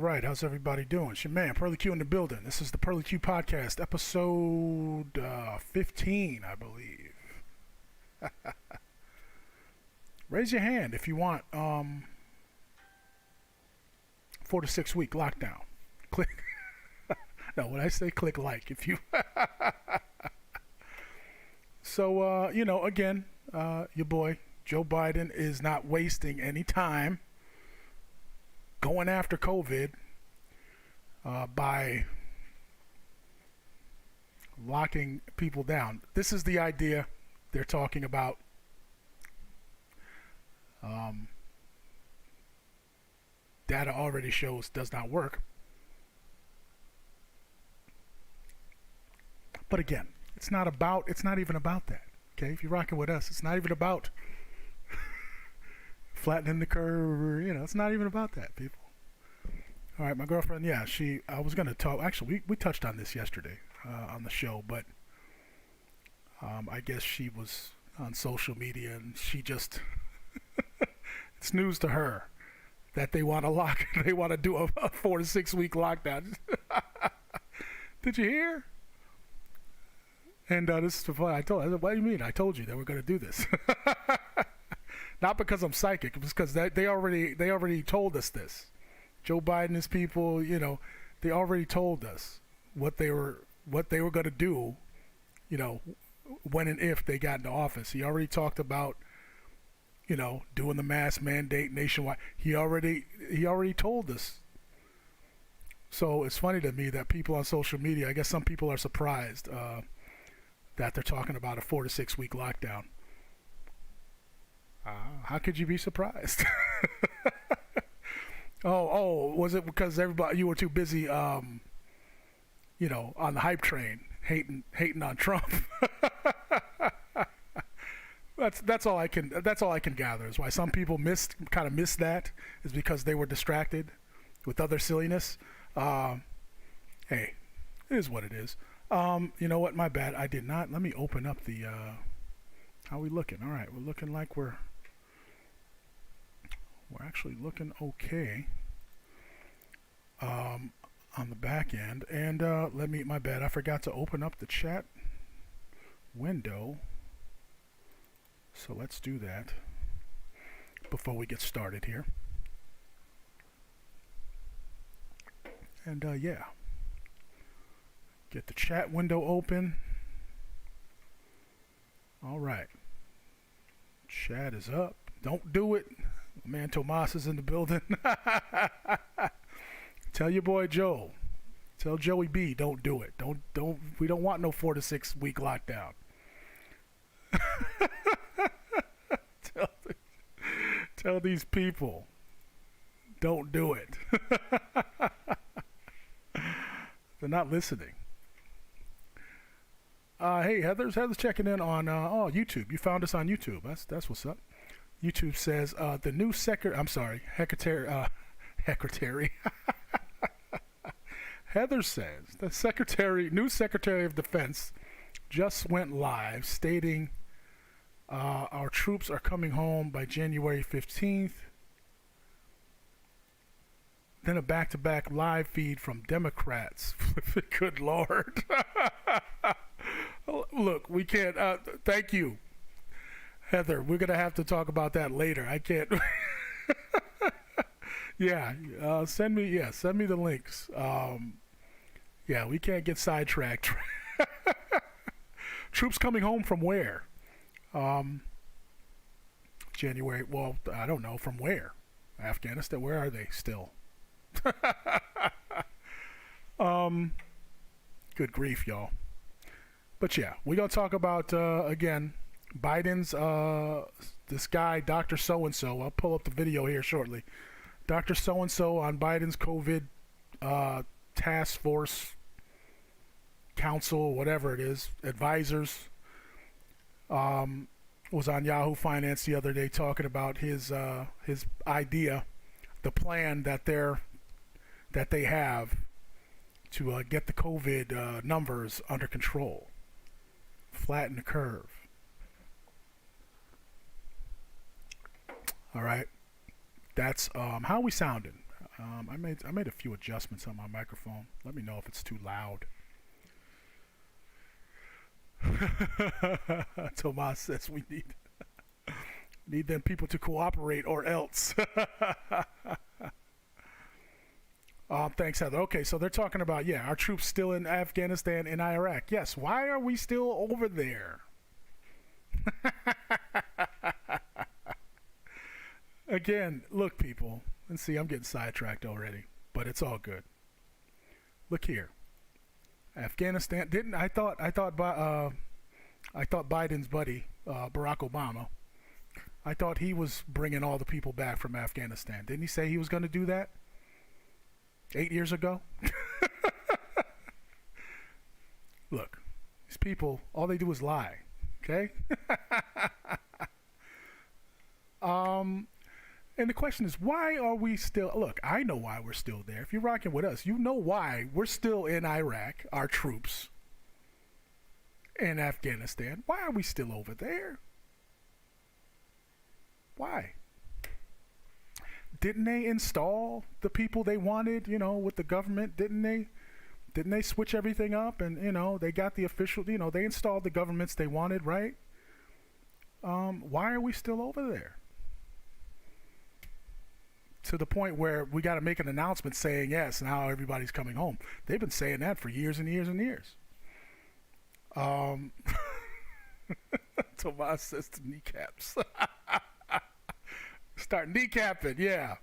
right. How's everybody doing? It's your man, Pearlie Cue in the building. This is the Pearlie Cue Podcast, episode 15, I believe. Raise your hand if you want 4 to 6 week lockdown. Click. No, when I say click like, if you... So, again, your boy, Joe Biden, is not wasting any time going after COVID by locking people down. This is the idea they're talking about. Data already shows does not work. But again, it's not even about that. Okay, if you're rocking with us, it's not even about flattening the curve, it's not even about that, people. All right, my girlfriend, I was going to talk, actually, we touched on this yesterday on the show, but I guess she was on social media and she just, it's news to her that they want to do a 4 to 6 week lockdown. Did you hear? And this is fun. I said, what do you mean? I told you that we're going to do this. Not because I'm psychic, it's because they already told us this. Joe Biden and his people, they already told us what they were going to do, when and if they got into office. He already talked about, doing the mask mandate nationwide. He already told us. So it's funny to me that people on social media, I guess some people are surprised that they're talking about a 4 to 6 week lockdown. How could you be surprised? Oh, was it because you were too busy, on the hype train, hating on Trump? That's all I can gather is why some people kind of missed that is because they were distracted with other silliness. Hey, it is what it is. You know what? My bad. I did not. Let me open up the. How we looking? All right, we're looking like we're actually looking okay. On the back end, and my bad. I forgot to open up the chat window. So let's do that before we get started here. And get the chat window open. All right. Chat is up. Don't do it. My man Tomas is in the building. Tell your boy Joe. Tell Joey B. Don't do it. Don't. We don't want no 4 to 6 week lockdown. Tell these people. Don't do it. They're not listening. Hey, Heather's checking in on YouTube. You found us on YouTube. That's what's up. YouTube says the new secretary. Heather says the new Secretary of Defense just went live stating our troops are coming home by January 15th. Then a back-to-back live feed from Democrats. Good Lord. Look, we can't. Thank you, Heather. We're going to have to talk about that later. I can't. Send me the links. We can't get sidetracked. Troops coming home from where? January. Well, I don't know from where. Afghanistan. Where are they still? Good grief, y'all. But we're gonna talk about again Biden's this guy, Dr. So-and-so. I'll pull up the video here shortly. Dr. So-and-so on Biden's COVID task force council, whatever it is, advisors, was on Yahoo Finance the other day talking about his idea, the plan that they have to get the COVID numbers under control, flatten the curve. All right, that's how are we sounding? I made a few adjustments on my microphone. Let me know if it's too loud. Tomas says we need them people to cooperate or else. Thanks, Heather. Okay, so they're talking about, our troops still in Afghanistan and Iraq. Yes, why are we still over there? Again, look, people, and see, I'm getting sidetracked already, but it's all good. Look here, Afghanistan. I thought Biden's buddy, Barack Obama, I thought he was bringing all the people back from Afghanistan. Didn't he say he was going to do that 8 years ago? Look, these people, all they do is lie. Okay. And the question is, why are we still? Look, I know why we're still there. If you're rocking with us, you know why we're still in Iraq. Our troops in Afghanistan. Why are we still over there? Why? Didn't they install the people they wanted? With the government, didn't they? Didn't they switch everything up and, they got the official, they installed the governments they wanted, right? Why are we still over there? To the point where we got to make an announcement saying, yes, now everybody's coming home. They've been saying that for years and years and years. Tomas says to kneecaps. Start kneecapping, yeah.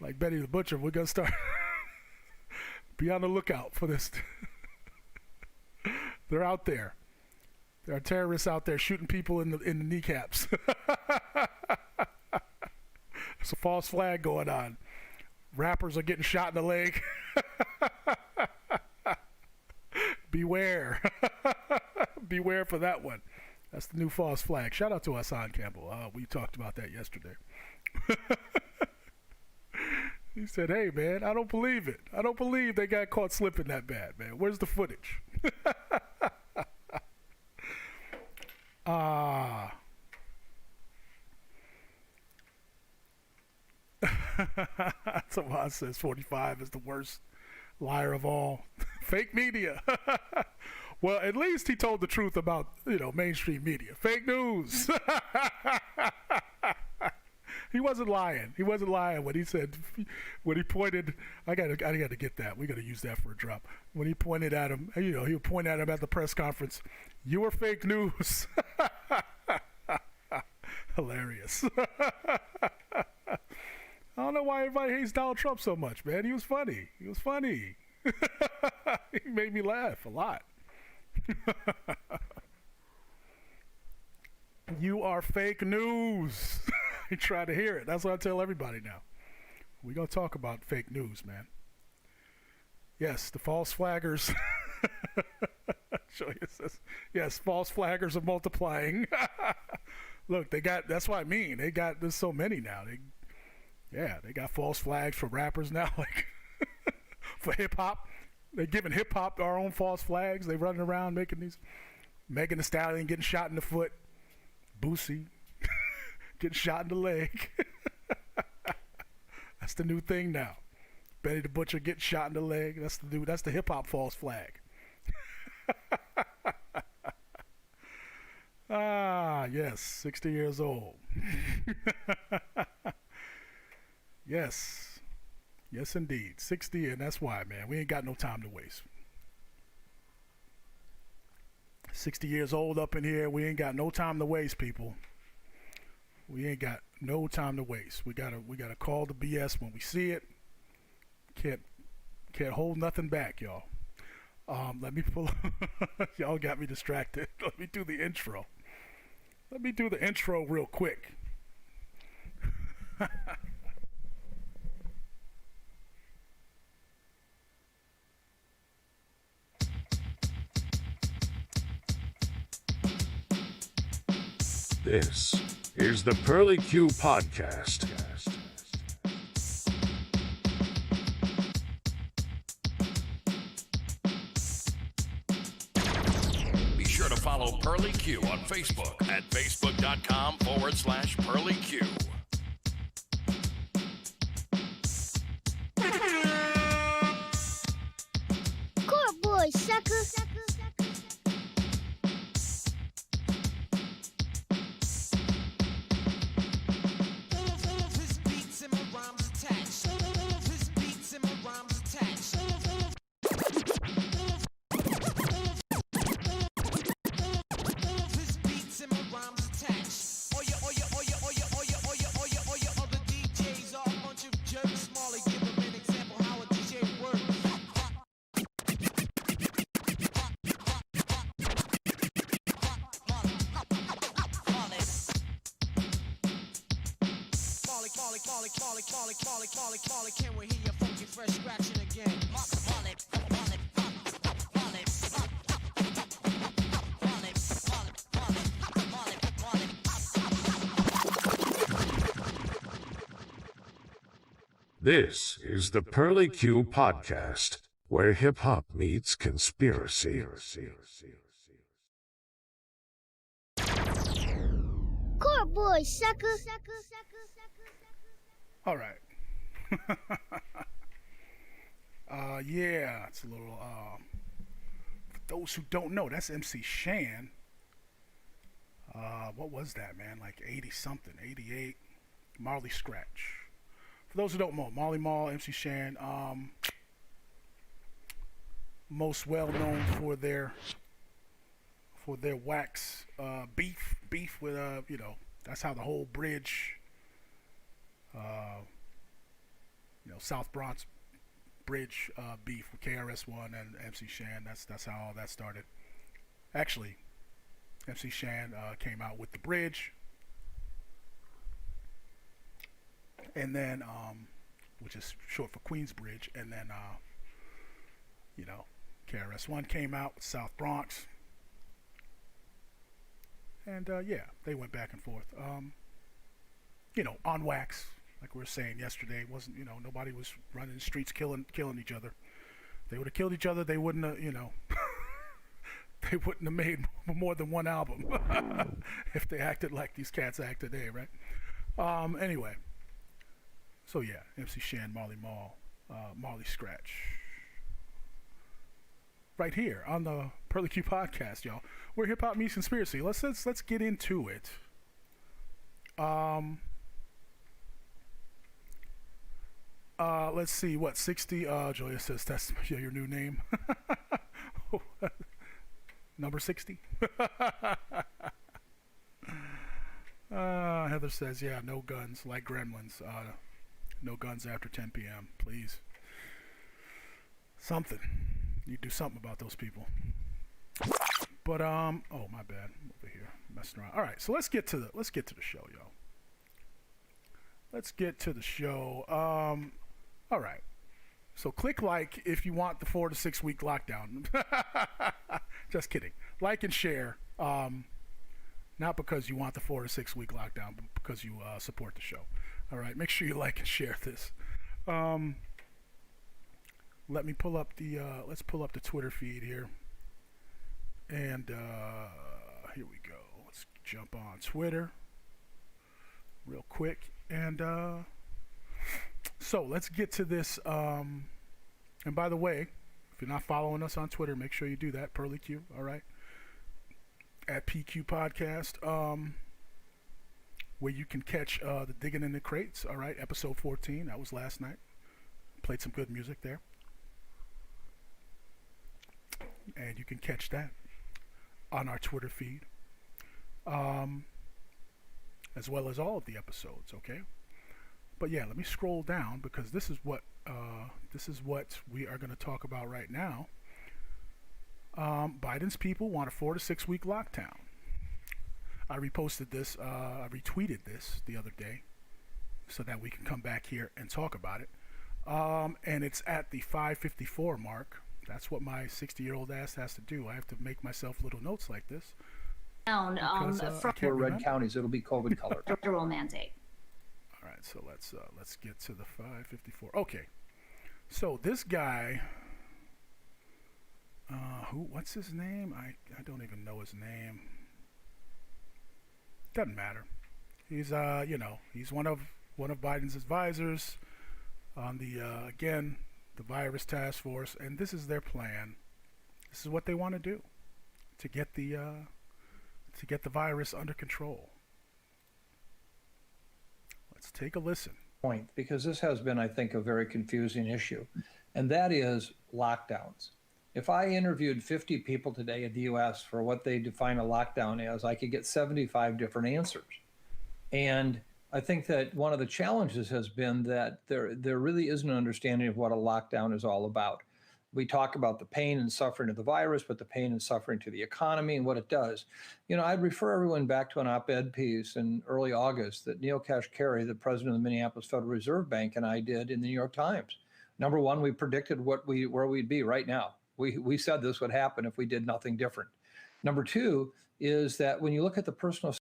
Like Betty the Butcher, we're going to start. Be on the lookout for this. They're out there. There are terrorists out there shooting people in the kneecaps. There's a false flag going on. Rappers are getting shot in the leg. Beware. Beware for that one. That's the new false flag. Shout out to Hassan Campbell. We talked about that yesterday. He said, hey, man, I don't believe it. I don't believe they got caught slipping that bad, man. Where's the footage? Someone says 45 is the worst liar of all. Fake media. Well, at least he told the truth about, mainstream media. Fake news. He wasn't lying. He wasn't lying when he said, when he pointed, I gotta get that. We gotta use that for a drop. When he pointed at him, he would point at him at the press conference. You were fake news. Hilarious. I don't know why everybody hates Donald Trump so much, man. He was funny. He was funny. He made me laugh a lot. You are fake news. You try to hear it. That's what I tell everybody now. We're going to talk about fake news, man. Yes, the false flaggers. Show you this. Yes, false flaggers are multiplying. Look, that's what I mean. There's so many now. They got false flags for rappers now, like for hip hop. They're giving hip hop our own false flags. They running around making these. Megan Thee Stallion getting shot in the foot. Boosie getting shot in the leg. That's the new thing now. Betty the Butcher getting shot in the leg. That's the hip hop false flag. Yes, 60 years old. Yes, indeed, 60, and that's why, man, we ain't got no time to waste. 60 years old up in here, we ain't got no time to waste, people. We ain't got no time to waste. We gotta call the BS when we see it. Can't hold nothing back, y'all. Let me pull. Y'all got me distracted. Let me do the intro. Real quick. This is the Pearlie Cue Podcast. Be sure to follow Pearlie Cue on Facebook at facebook.com/Pearlie Cue. Can we hear your funky fresh scratching again? This is the Pearlie Cue Podcast, where hip hop meets conspiracy. Court boy, sucker. All right. Yeah, it's a little, for those who don't know, that's MC Shan. What was that, man? Like 80 something, 88. Marley Scratch. For those who don't know, Marley Marl, MC Shan, most well known for their wax beef with that's how the whole bridge, South Bronx bridge beef with KRS-One and MC Shan. That's how all that started. Actually, MC Shan came out with the bridge, and then which is short for Queensbridge, and then KRS-One came out with South Bronx, and they went back and forth. On wax, like we were saying yesterday, it wasn't nobody was running the streets killing each other. If they would have killed each other, they wouldn't have they wouldn't have made more than one album if they acted like these cats act today, right? Anyway, so yeah, MC Shan, Marley Marl, Marley Scratch, right here on the Pearlie Cue Podcast, y'all. Where hip hop meets conspiracy. Let's get into it. Let's see what 60. Julia says that's your new name. Number 60. Heather says, yeah, no guns like Gremlins. No guns after 10 p.m. Please. Something. You do something about those people. But oh my bad. I'm over here messing around. All right, so let's get to the show, y'all. Let's get to the show. All right. So click like if you want the 4 to 6 week lockdown. Just kidding. Like and share. Not because you want the 4 to 6 week lockdown, but because you support the show. All right. Make sure you like and share this. Let me pull up the. Let's pull up the Twitter feed here. And here we go. Let's jump on Twitter real quick. And so let's get to this. And by the way, if you're not following us on Twitter, make sure you do that. Pearlie Cue, all right? At PQ Podcast, where you can catch the Digging in the Crates, all right? Episode 14, that was last night. Played some good music there. And you can catch that on our Twitter feed, as well as all of the episodes, okay? But yeah, let me scroll down because this is what we are going to talk about right now. Biden's people want a 4 to 6 week lockdown. I reposted this, I retweeted this the other day so that we can come back here and talk about it. And it's at the 5:54 mark. That's what my 60-year-old ass has to do. I have to make myself little notes like this. From red counties, it'll be COVID colored. federal mandate. All right, so let's get to the 5:54. Okay, so this guy, what's his name? I don't even know his name. Doesn't matter. He's he's one of Biden's advisors on the the virus task force, and this is their plan. This is what they want to do to get the virus under control. Let's take a listen. Point, because this has been, I think, a very confusing issue, and that is lockdowns. If I interviewed 50 people today in the U.S. for what they define a lockdown as, I could get 75 different answers. And I think that one of the challenges has been that there really isn't an understanding of what a lockdown is all about. We talk about the pain and suffering of the virus, but the pain and suffering to the economy and what it does. I'd refer everyone back to an op-ed piece in early August that Neil Kashkari, the president of the Minneapolis Federal Reserve Bank, and I did in the New York Times. Number one, we predicted where we'd be right now. We said this would happen if we did nothing different. Number two is that when you look at the personal...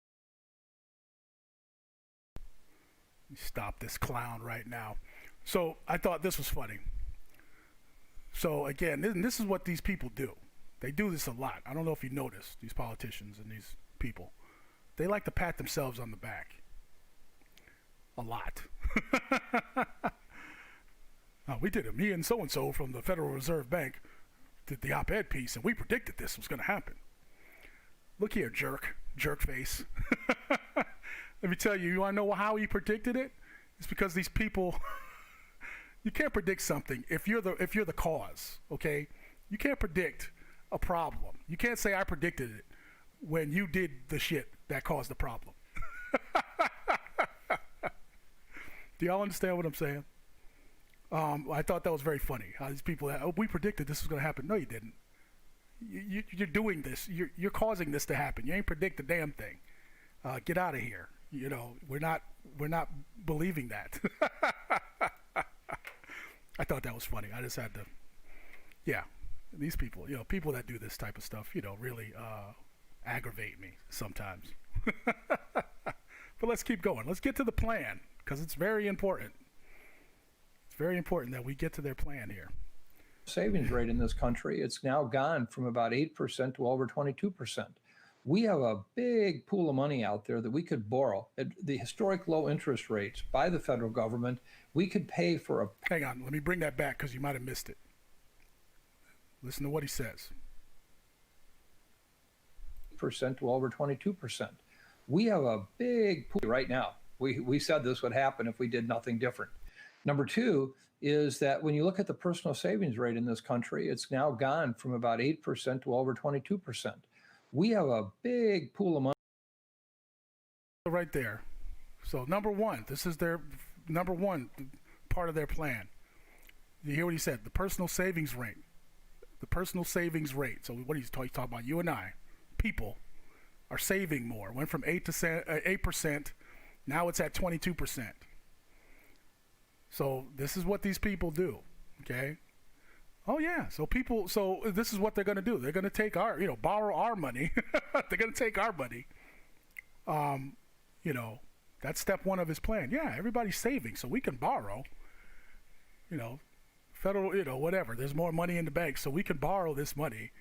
Stop this clown right now. So I thought this was funny. So again, this is what these people do. They do this a lot. I don't know if you notice, these politicians and these people. They like to pat themselves on the back. A lot. Oh, we did it. Me and so-and-so from the Federal Reserve Bank did the op-ed piece, and we predicted this was going to happen. Look here, jerk face. Let me tell you, you want to know how he predicted it? It's because these people... You can't predict something if you're the cause, okay? You can't predict a problem. You can't say I predicted it when you did the shit that caused the problem. Do y'all understand what I'm saying? I thought that was very funny. How these people, we predicted this was going to happen. No, you didn't. You're doing this. You're causing this to happen. You ain't predict a damn thing. Get out of here. We're not believing that. I thought that was funny. I just had to, these people, people that do this type of stuff, really aggravate me sometimes. But let's keep going. Let's get to the plan, because it's very important. It's very important that we get to their plan here. Savings rate in this country, it's now gone from about 8% to over 22%. We have a big pool of money out there that we could borrow at the historic low interest rates by the federal government. We could pay for a... Hang on, let me bring that back because you might have missed it. Listen to what he says. ...% to over 22%. We have a big pool right now. We said this would happen if we did nothing different. Number two is that when you look at the personal savings rate in this country, it's now gone from about 8% to over 22%. We have a big pool of money. Right there. So number one, this is their number one part of their plan. You hear what he said? The personal savings rate. The personal savings rate. So what he's talking about, you and I, people are saving more. Went from 8%, now it's at 22%. So this is what these people do. Okay. Oh yeah, so this is what they're going to do. They're going to take borrow our money. They're going to take our money. That's step one of his plan. Yeah, everybody's saving, so we can borrow. Federal, whatever. There's more money in the bank, so we can borrow this money,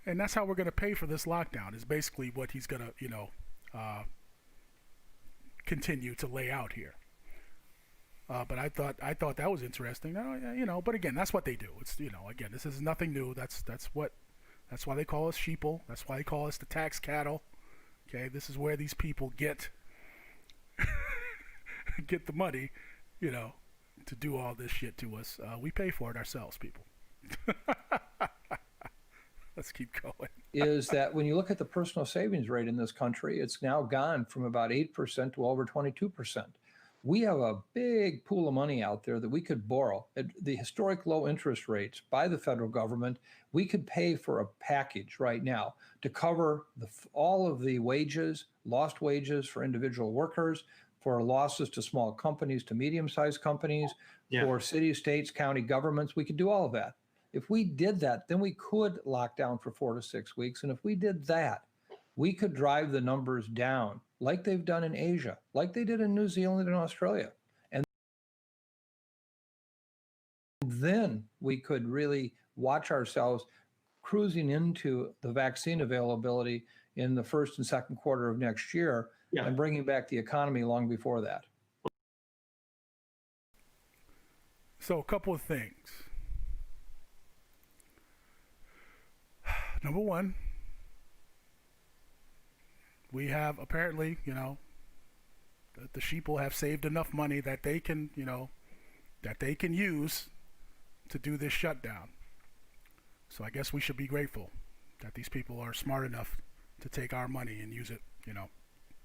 and that's how we're going to pay for this lockdown. Is basically what he's going to, continue to lay out here. But I thought that was interesting. But again, that's what they do. It's again, this is nothing new. That's why they call us sheeple. That's why they call us the tax cattle. Okay, this is where these people get the money, to do all this shit to us. We pay for it ourselves, people. Let's keep going. Is that when you look at the personal savings rate in this country, it's now gone from about 8% to over 22%. We have a big pool of money out there that we could borrow at the historic low interest rates by the federal government. We could pay for a package right now to cover all of the wages, lost wages for individual workers, for losses to small companies, to medium-sized companies, for cities, states, county governments. We could do all of that. If we did that, then we could lock down for 4 to 6 weeks. And if we did that, we could drive the numbers down like they've done in Asia, like they did in New Zealand and Australia. And then we could really watch ourselves cruising into the vaccine availability in the first and second quarter of next year and bringing back the economy long before that. So a couple of things. Number one, we have apparently, the sheeple have saved enough money that they can, use to do this shutdown. So I guess we should be grateful that these people are smart enough to take our money and use it,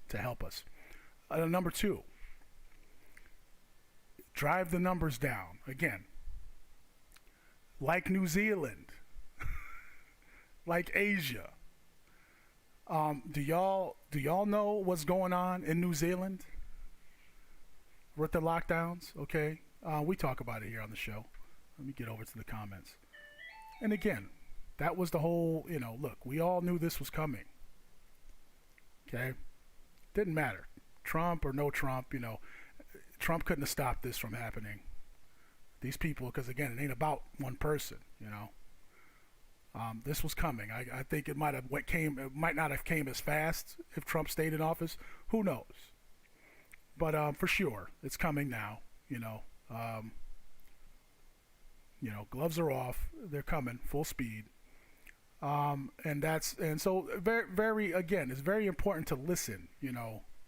to help us. Number two, drive the numbers down. Again, like New Zealand, like Asia. Do y'all know what's going on in New Zealand with the lockdowns? Okay, we talk about it here on the show. Let me get over to the comments. And again, that was the whole, look, we all knew this was coming. Okay? Didn't matter. Trump or no Trump, Trump couldn't have stopped this from happening. These people, because again, it ain't about one person, This was coming. I think it might not have came as fast if Trump stayed in office. Who knows? But for sure, it's coming now, gloves are off. They're coming full speed. And so very, very, again, it's very important to listen,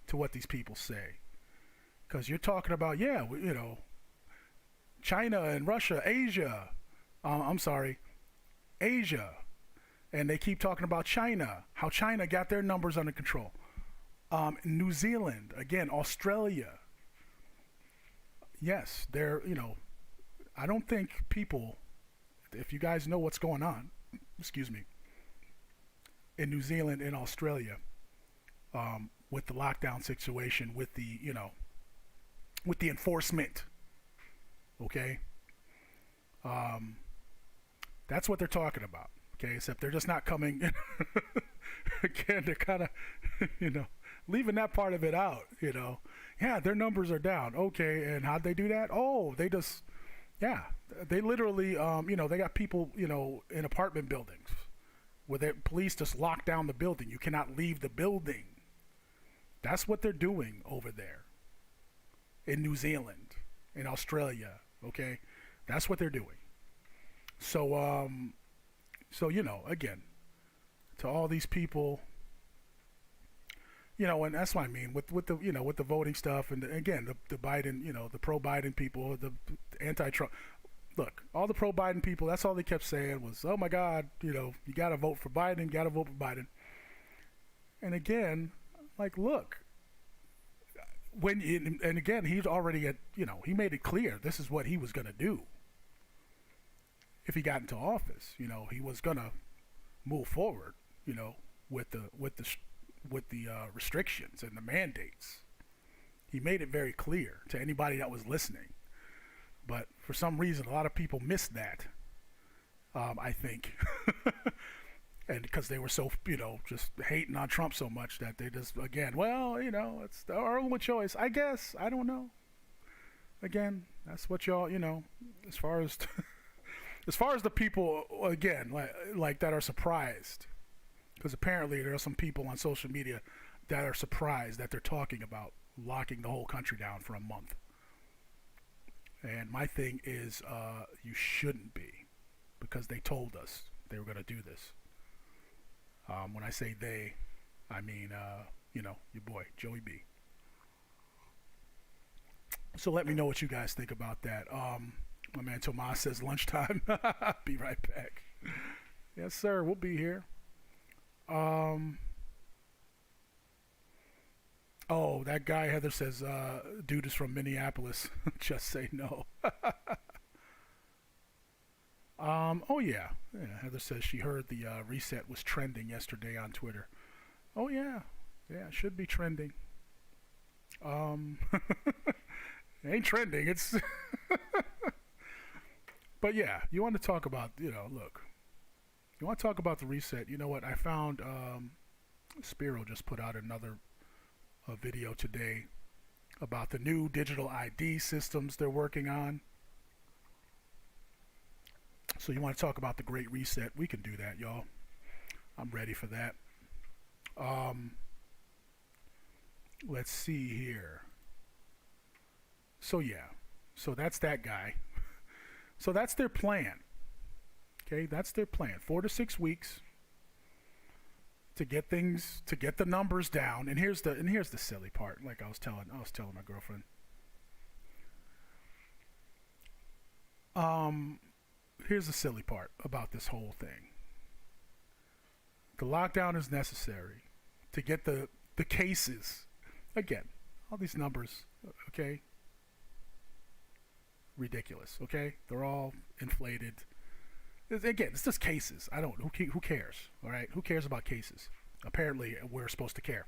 to what these people say. Because you're talking about, China and Russia, Asia. Asia. And they keep talking about China, how China got their numbers under control. New Zealand, again, Australia. Yes, they're, I don't think people, if you guys know what's going on, in New Zealand and Australia, with the lockdown situation, with the, with the enforcement, okay? That's what they're talking about, okay? Except they're just not coming, again, they're kind of, leaving that part of it out, Yeah, their numbers are down, okay, and how'd they do that? Oh, they just, they literally, they got people, in apartment buildings where the police just lock down the building. You cannot leave the building. That's what they're doing over there in New Zealand, in Australia, okay? That's what they're doing. So, again, to all these people, and that's what I mean with the, with the voting stuff, and again, the Biden, the pro-Biden people, the anti-Trump. Look, all the pro-Biden people, that's all they kept saying was, oh my God, you got to vote for Biden, got to vote for Biden. And again, like, look, and again, he's already he made it clear this is what he was going to do if he got into office. He was going to move forward, with the restrictions and the mandates. He made it very clear to anybody that was listening. But for some reason, a lot of people missed that, I think. And because they were so, just hating on Trump so much that they just, again, well, it's our only choice. I guess. I don't know. Again, that's what y'all, as far as the people, again, like that are surprised. Because apparently there are some people on social media that are surprised that they're talking about locking the whole country down for a month. And my thing is, you shouldn't be, because they told us they were going to do this. When I say they, I mean, your boy, Joey B. So let me know what you guys think about that. My man Tomas says lunchtime. Be right back. Yes, sir. We'll be here. Oh, that guy Heather says, dude is from Minneapolis. Just say no. Oh yeah. Heather says she heard the reset was trending yesterday on Twitter. Oh yeah. Yeah, it should be trending. It ain't trending. It's But yeah, you want to talk about, look. You want to talk about the reset. You know what? I found Spiro just put out another video today about the new digital ID systems they're working on. So you want to talk about the Great Reset? We can do that, y'all. I'm ready for that. Let's see here. So yeah, so that's that guy. So that's their plan. Okay, that's their plan. 4 to 6 weeks to get the numbers down. And here's the silly part. Like I was telling my girlfriend. Here's the silly part about this whole thing. The lockdown is necessary to get the cases. Again, all these numbers, okay? Ridiculous, okay? They're all inflated. Again, it's just cases. I don't. Who cares? All right. Who cares about cases? Apparently, we're supposed to care.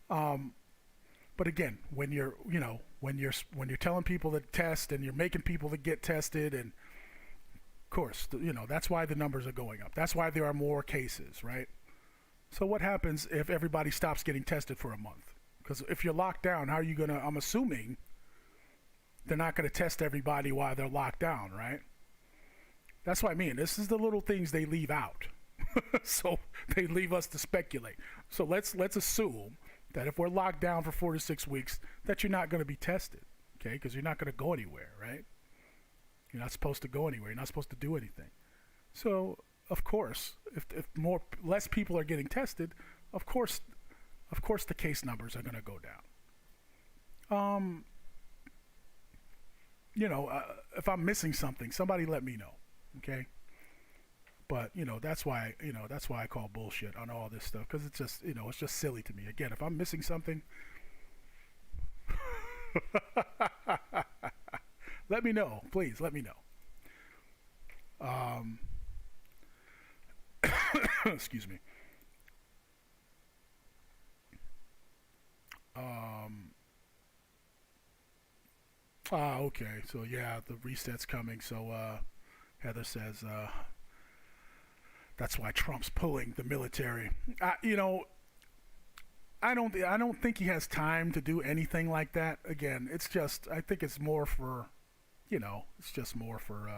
But again, when you're telling people to test and you're making people to get tested, and of course, that's why the numbers are going up. That's why there are more cases, right? So what happens if everybody stops getting tested for a month? Because if you're locked down, how are you gonna? I'm assuming they're not gonna test everybody while they're locked down, right? That's what I mean. This is the little things they leave out. So they leave us to speculate. So let's assume that if we're locked down for 4 to 6 weeks, that you're not going to be tested, okay? Because you're not going to go anywhere, right? You're not supposed to go anywhere. You're not supposed to do anything. So of course, if less people are getting tested, of course the case numbers are going to go down. If I'm missing something, somebody let me know, okay? But that's why I call bullshit on all this stuff, because it's just silly to me. Again, if I'm missing something, let me know, please. Let me know. Excuse me. Okay. So yeah, the reset's coming. So Heather says that's why Trump's pulling the military. I don't think he has time to do anything like that. Again, I think it's more for, it's just more for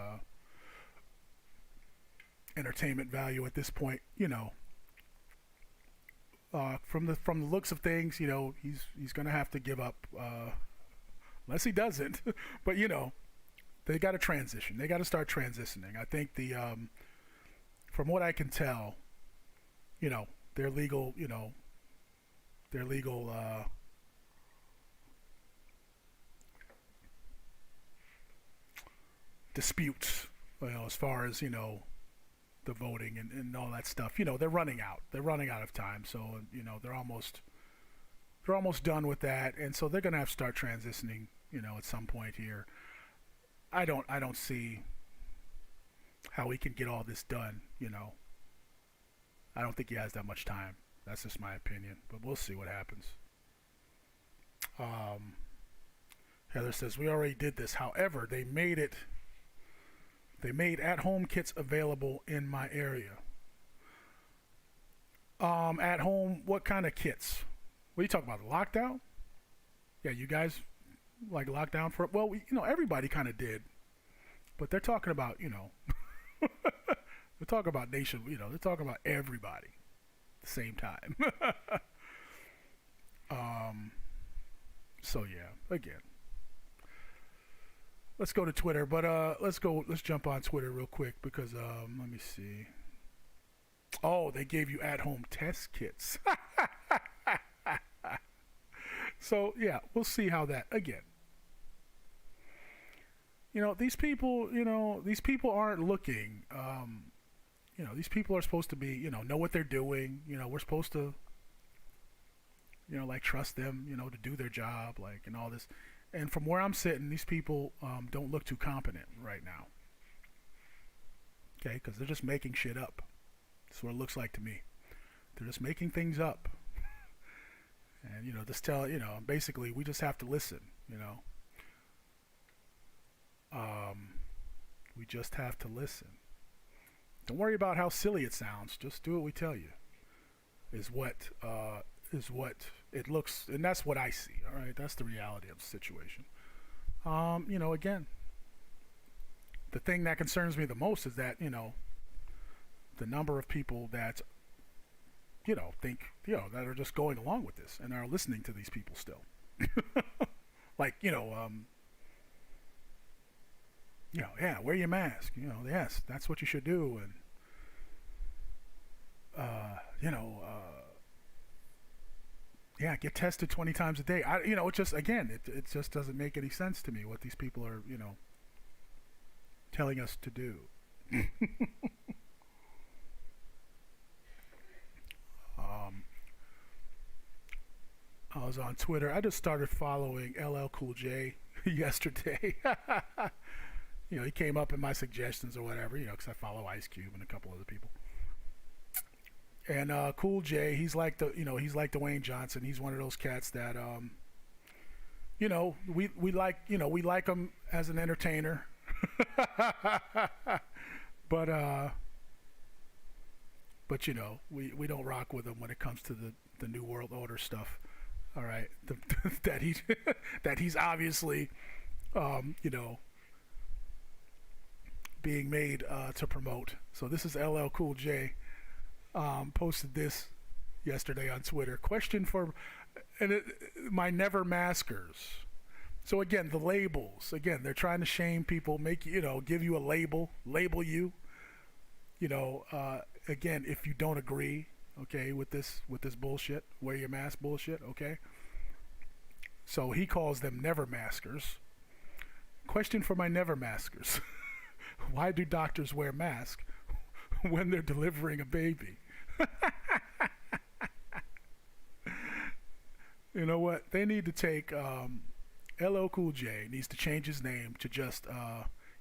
entertainment value at this point. From the looks of things, he's gonna have to give up, unless he doesn't. But they got to transition. They got to start transitioning. I think from what I can tell, their legal disputes, as far as the voting and all that stuff. They're running out. They're running out of time. So they're almost done with that, and so they're gonna have to start transitioning. At some point here. I don't see how he can get all this done. I don't think he has that much time. That's just my opinion, but we'll see what happens. Heather says, we already did this. However, they made at-home kits available in my area. At home, what kind of kits? What are you talking about, the lockdown? Yeah, you guys like lockdown for, well, everybody kind of did, but they're talking about, they're talking about nation, they're talking about everybody at the same time. So yeah, again, let's go to Twitter, but let's jump on Twitter real quick because let me see. Oh, they gave you at-home test kits. So yeah, we'll see how that, again. These people aren't looking. These people are supposed to be, know what they're doing. We're supposed to, trust them, to do their job, and all this. And from where I'm sitting, these people don't look too competent right now. Okay, because they're just making shit up. That's what it looks like to me. They're just making things up. And, just tell, basically we just have to listen, we just have to listen. Don't worry about how silly it sounds. Just do what we tell you. Is what it looks, and that's what I see. All right, that's the reality of the situation. Again, the thing that concerns me the most is that the number of people that think that are just going along with this and are listening to these people still. Yeah, wear your mask. Yes, that's what you should do, and yeah, get tested 20 times a day. It just, again, it just doesn't make any sense to me what these people are, telling us to do. I was on Twitter. I just started following LL Cool J yesterday. he came up in my suggestions or whatever, because I follow Ice Cube and a couple other people. And Cool J, he's like Dwayne Johnson. He's one of those cats that, we like him as an entertainer. But we don't rock with him when it comes to the New World Order stuff. All right, that he's obviously, being made to promote. So this is LL Cool J, posted this yesterday on Twitter. Question for my never maskers. So again, the labels. Again, they're trying to shame people, make give you a label you. Again, if you don't agree, okay, with this bullshit, wear your mask bullshit, okay. So he calls them never maskers. Question for my never maskers. Why do doctors wear masks when they're delivering a baby? You know what? They need to take LL Cool J needs to change his name to just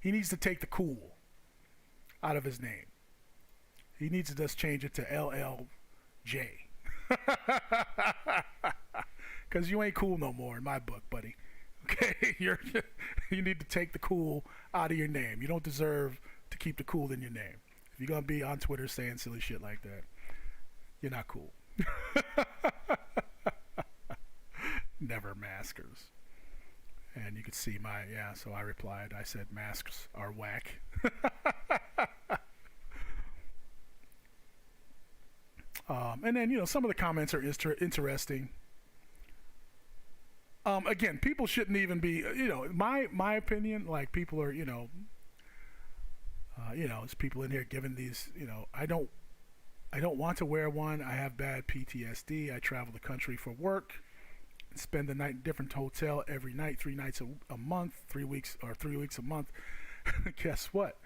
he needs to take the cool out of his name. He needs to just change it to LLJ. Cause you ain't cool no more in my book, buddy. Okay, you need to take the cool out of your name. You don't deserve to keep the cool in your name. If you're gonna be on Twitter saying silly shit like that, you're not cool. Never maskers. And you could see so I replied. I said masks are whack. And then some of the comments are interesting. Again, people shouldn't even be, my opinion, like people are, there's people in here giving these, I don't want to wear one. I have bad PTSD. I travel the country for work and spend the night in a different hotel every night, 3 nights a month, 3 weeks a month. Guess what?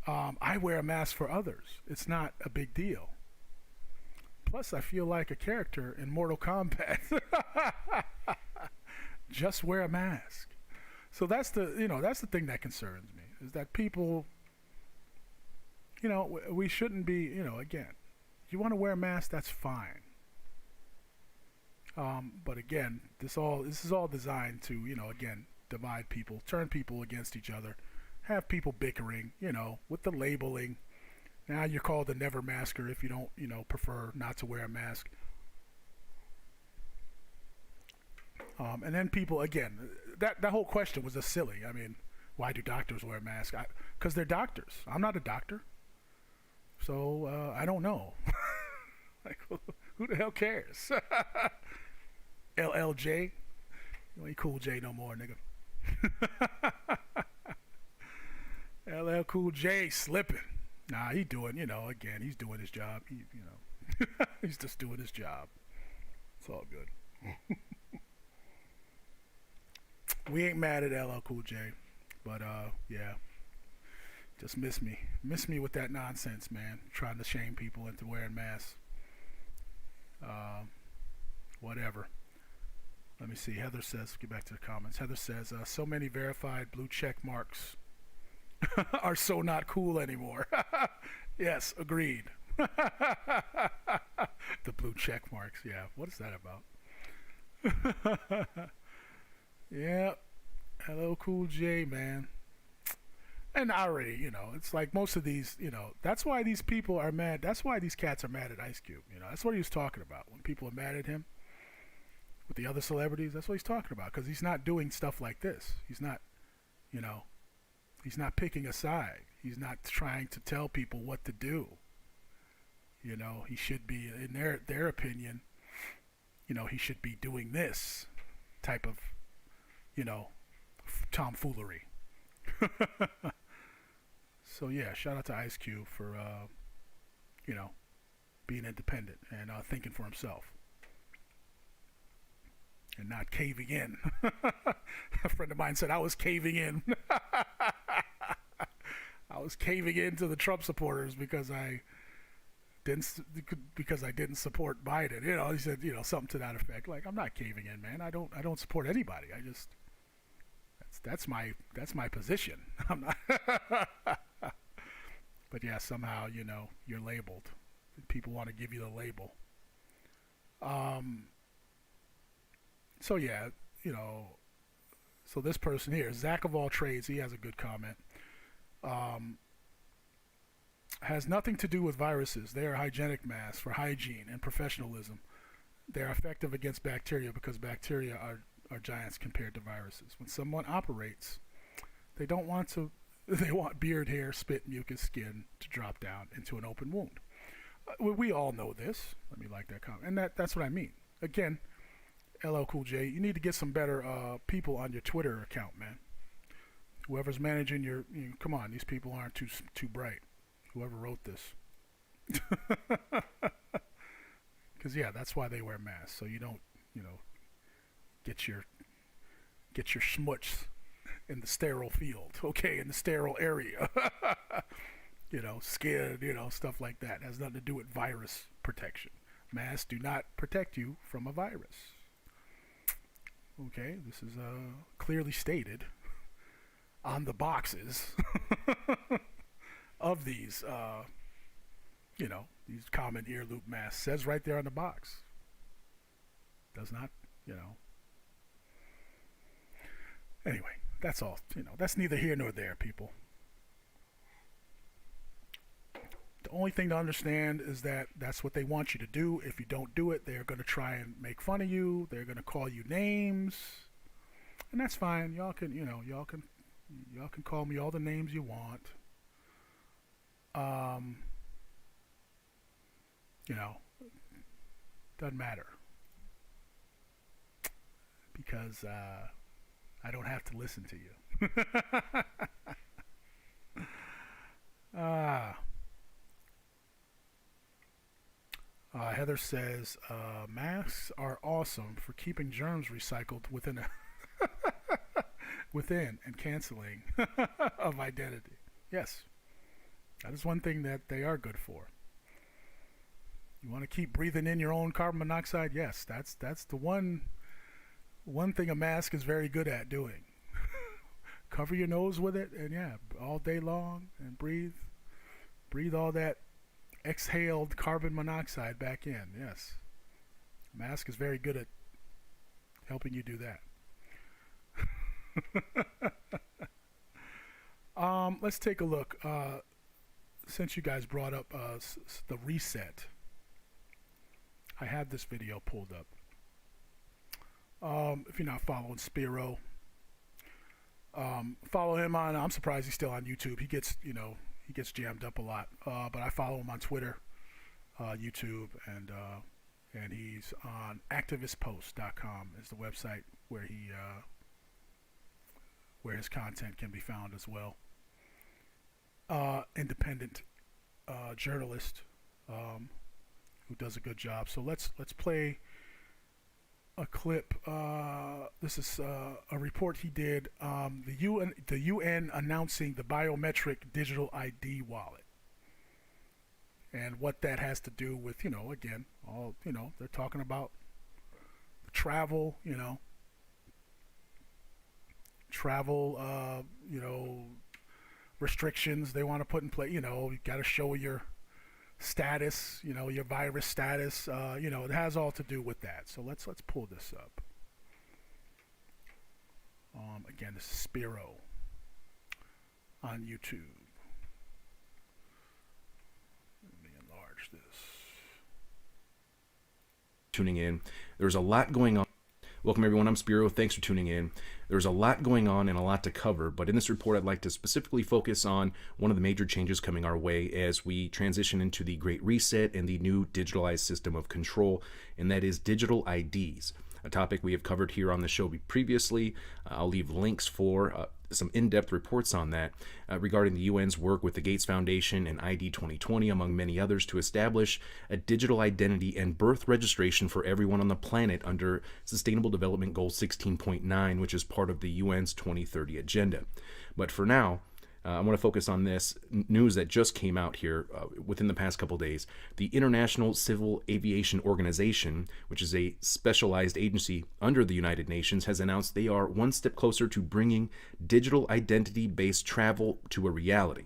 I wear a mask for others. It's not a big deal. Plus, I feel like a character in Mortal Kombat. Just wear a mask. So that's the thing that concerns me, is that people, we shouldn't be, again, if you want to wear a mask, that's fine. But again, this is all designed to, again, divide people, turn people against each other, have people bickering, with the labeling. Now you're called a never masker if you don't, prefer not to wear a mask. And then people, again, that whole question was just silly. I mean, why do doctors wear masks? Because they're doctors. I'm not a doctor. So I don't know. Like, who the hell cares? LLJ? You ain't Cool J no more, nigga. LL Cool J slipping. Nah, he doing, again, he's doing his job. He's just doing his job. It's all good. We ain't mad at LL Cool J, but yeah, just miss me with that nonsense, man. Trying to shame people into wearing masks. Whatever. Let me see. Heather says, get back to the comments. Heather says, so many verified blue check marks are so not cool anymore. Yes, agreed. The blue check marks, yeah. What is that about? Yeah, hello Cool J, man. And I already, it's like most of these, that's why these people are mad. That's why these cats are mad at Ice Cube. That's what he was talking about. When people are mad at him with the other celebrities, that's what he's talking about. Because he's not doing stuff like this. He's not, he's not picking a side. He's not trying to tell people what to do. He should be, in their opinion, he should be doing this type of, tomfoolery. So yeah, shout out to Ice Cube for being independent and thinking for himself and not caving in. A friend of mine said I was caving in. I was caving in to the Trump supporters because I didn't support Biden. He said something to that effect. Like, I'm not caving in, man. I don't support anybody. that's my position. I'm not but yeah, somehow, you're labeled. People want to give you the label. So yeah, so this person here, Zach of all trades, he has a good comment. Has nothing to do with viruses. They are hygienic masks for hygiene and professionalism. They are effective against bacteria because bacteria are giants compared to viruses. When someone operates, they want beard, hair, spit, mucus, skin to drop down into an open wound. We all know this. Let me like that comment. And that's what I mean. Again, LL Cool J, you need to get some better people on your Twitter account, man. Whoever's managing come on, these people aren't too bright. Whoever wrote this. Because yeah, that's why they wear masks, so you don't, get your schmutz in the sterile field, okay, in the sterile area. Skin, stuff like that. It has nothing to do with virus protection. Masks do not protect you from a virus. Okay, this is clearly stated on the boxes of these, these common ear loop masks. Says right there on the box. Does not, Anyway, that's all. That's neither here nor there, people. The only thing to understand is that that's what they want you to do. If you don't do it, they're going to try and make fun of you. They're going to call you names, and that's fine. Y'all can call me all the names you want. Doesn't matter because I don't have to listen to you. Heather says masks are awesome for keeping germs recycled within and canceling of identity. Yes, that is one thing that they are good for. You want to keep breathing in your own carbon monoxide? Yes, that's the one thing a mask is very good at doing. Cover your nose with it, and yeah, all day long, and breathe all that exhaled carbon monoxide back in. Yes, mask is very good at helping you do that. Let's take a look. Since you guys brought up the reset, I have this video pulled up. If you're not following Spiro, follow him on. I'm surprised he's still on YouTube. He gets jammed up a lot. But I follow him on Twitter, YouTube, and he's on activistpost.com is the website where where his content can be found as well. Independent journalist who does a good job. So let's play a clip. This is a report he did. The UN announcing the biometric digital ID wallet, and what that has to do with again, all they're talking about travel, restrictions they want to put in place. You got to show your status, your virus status. It has all to do with that. So let's pull this up. Again, this is Spiro on YouTube. Let me enlarge this. Tuning in. There's a lot going on. Welcome everyone, I'm Spiro. Thanks for tuning in. There's a lot going on and a lot to cover, but in this report I'd like to specifically focus on one of the major changes coming our way as we transition into the Great Reset and the new digitalized system of control, and that is digital IDs. A topic we have covered here on the show previously. I'll leave links for some in-depth reports on that regarding the UN's work with the Gates Foundation and ID 2020, among many others, to establish a digital identity and birth registration for everyone on the planet under Sustainable Development Goal 16.9, which is part of the UN's 2030 agenda. But for now, I want to focus on this news that just came out here within the past couple days. The International Civil Aviation Organization, which is a specialized agency under the United Nations, has announced they are one step closer to bringing digital identity-based travel to a reality,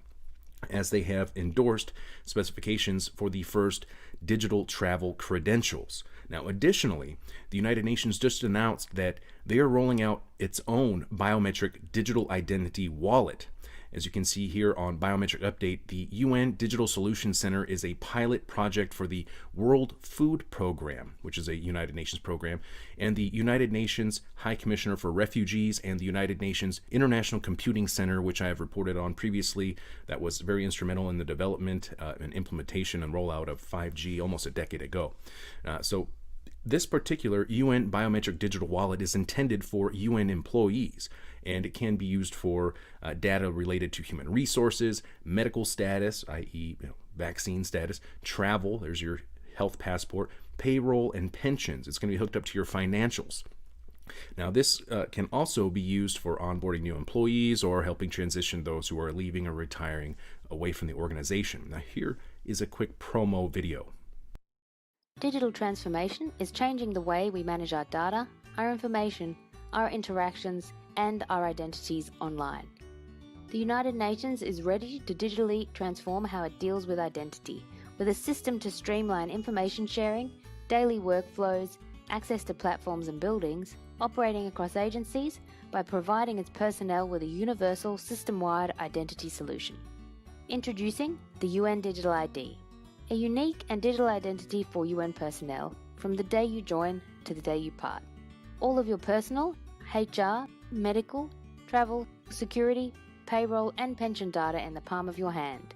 as they have endorsed specifications for the first digital travel credentials. Now, additionally, the United Nations just announced that they are rolling out its own biometric digital identity wallet. As you can see here on Biometric Update, the UN Digital Solutions Center is a pilot project for the World Food Program, which is a United Nations program, and the United Nations High Commissioner for Refugees and the United Nations International Computing Center, which I have reported on previously, that was very instrumental in the development and implementation and rollout of 5G almost a decade ago. So this particular UN biometric digital wallet is intended for UN employees, and it can be used for data related to human resources, medical status, i.e., vaccine status, travel, there's your health passport, payroll, and pensions. It's going to be hooked up to your financials. Now, this can also be used for onboarding new employees or helping transition those who are leaving or retiring away from the organization. Now, here is a quick promo video. Digital transformation is changing the way we manage our data, our information, our interactions, and our identities online. The United Nations is ready to digitally transform how it deals with identity, with a system to streamline information sharing, daily workflows, access to platforms and buildings, operating across agencies, by providing its personnel with a universal system-wide identity solution. Introducing the UN Digital ID, a unique and digital identity for UN personnel from the day you join to the day you part. All of your personal, HR, medical, travel, security, payroll, and pension data in the palm of your hand,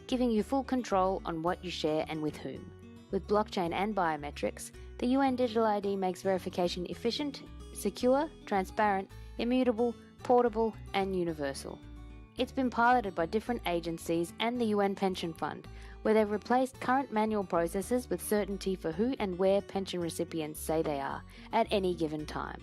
giving you full control on what you share and with whom. With blockchain and biometrics, the UN Digital ID makes verification efficient, secure, transparent, immutable, portable, and universal. It's been piloted by different agencies and the UN Pension Fund, where they've replaced current manual processes with certainty for who and where pension recipients say they are at any given time.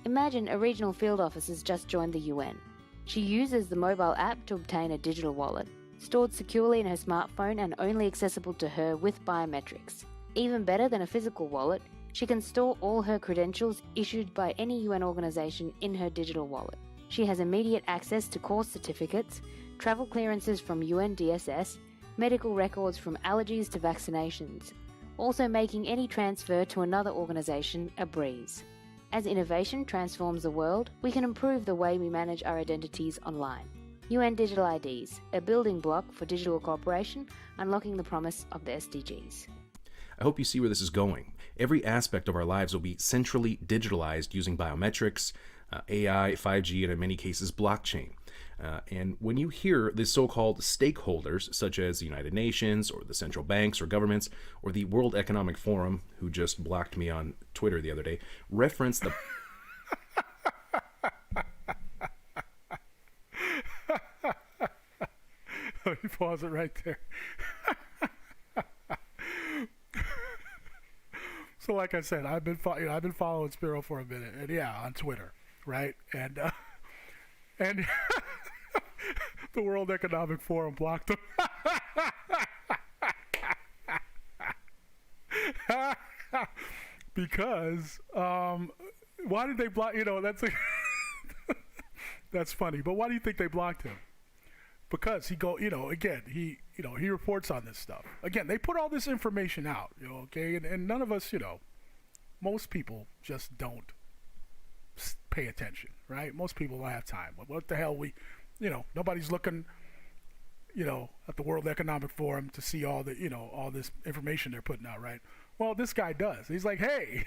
Imagine a regional field officer has just joined the UN. She uses the mobile app to obtain a digital wallet, stored securely in her smartphone and only accessible to her with biometrics. Even better than a physical wallet, she can store all her credentials issued by any UN organization in her digital wallet. She has immediate access to course certificates, travel clearances from UNDSS, medical records from allergies to vaccinations, also making any transfer to another organization a breeze. As innovation transforms the world, we can improve the way we manage our identities online. UN Digital IDs, a building block for digital cooperation, unlocking the promise of the SDGs. I hope you see where this is going. Every aspect of our lives will be centrally digitalized using biometrics, AI, 5G, and in many cases blockchain. And when you hear the so-called stakeholders, such as the United Nations or the central banks or governments or the World Economic Forum, who just blocked me on Twitter the other day, reference the... Let me pause it right there. So, like I said, I've been following Spiro for a minute, and yeah, on Twitter, right? And the World Economic Forum blocked him. Because why did they block? That's that's funny. But why do you think they blocked him? Because he reports on this stuff. Again, they put all this information out, okay? And none of us, most people just don't pay attention, right? Most people don't have time. What the hell nobody's looking, at the World Economic Forum to see all this information they're putting out, right? Well, this guy does. He's like, hey,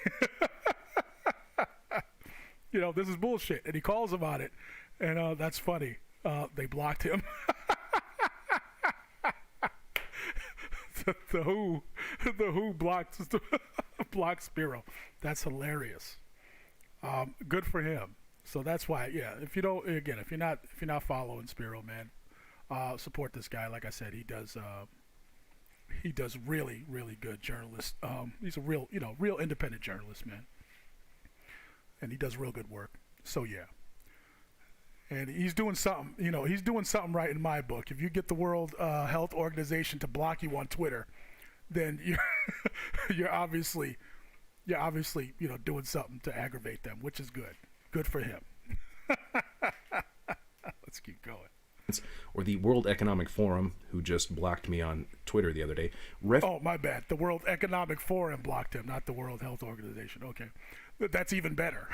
this is bullshit. And he calls them on it. And that's funny. They blocked him. the WHO blocked Spiro. That's hilarious. Good for him. So that's why, yeah. If you're not following Spiro, man, support this guy. Like I said, he does really, really good journalist. He's a real independent journalist, man, and he does real good work. So yeah. And he's doing something, he's doing something right in my book. If you get the World Health Organization to block you on Twitter, then you're obviously doing something to aggravate them, which is good. Good for him. Let's keep going. Or the World Economic Forum, who just blocked me on Twitter the other day. Oh, my bad. The World Economic Forum blocked him, not the World Health Organization. Okay. That's even better.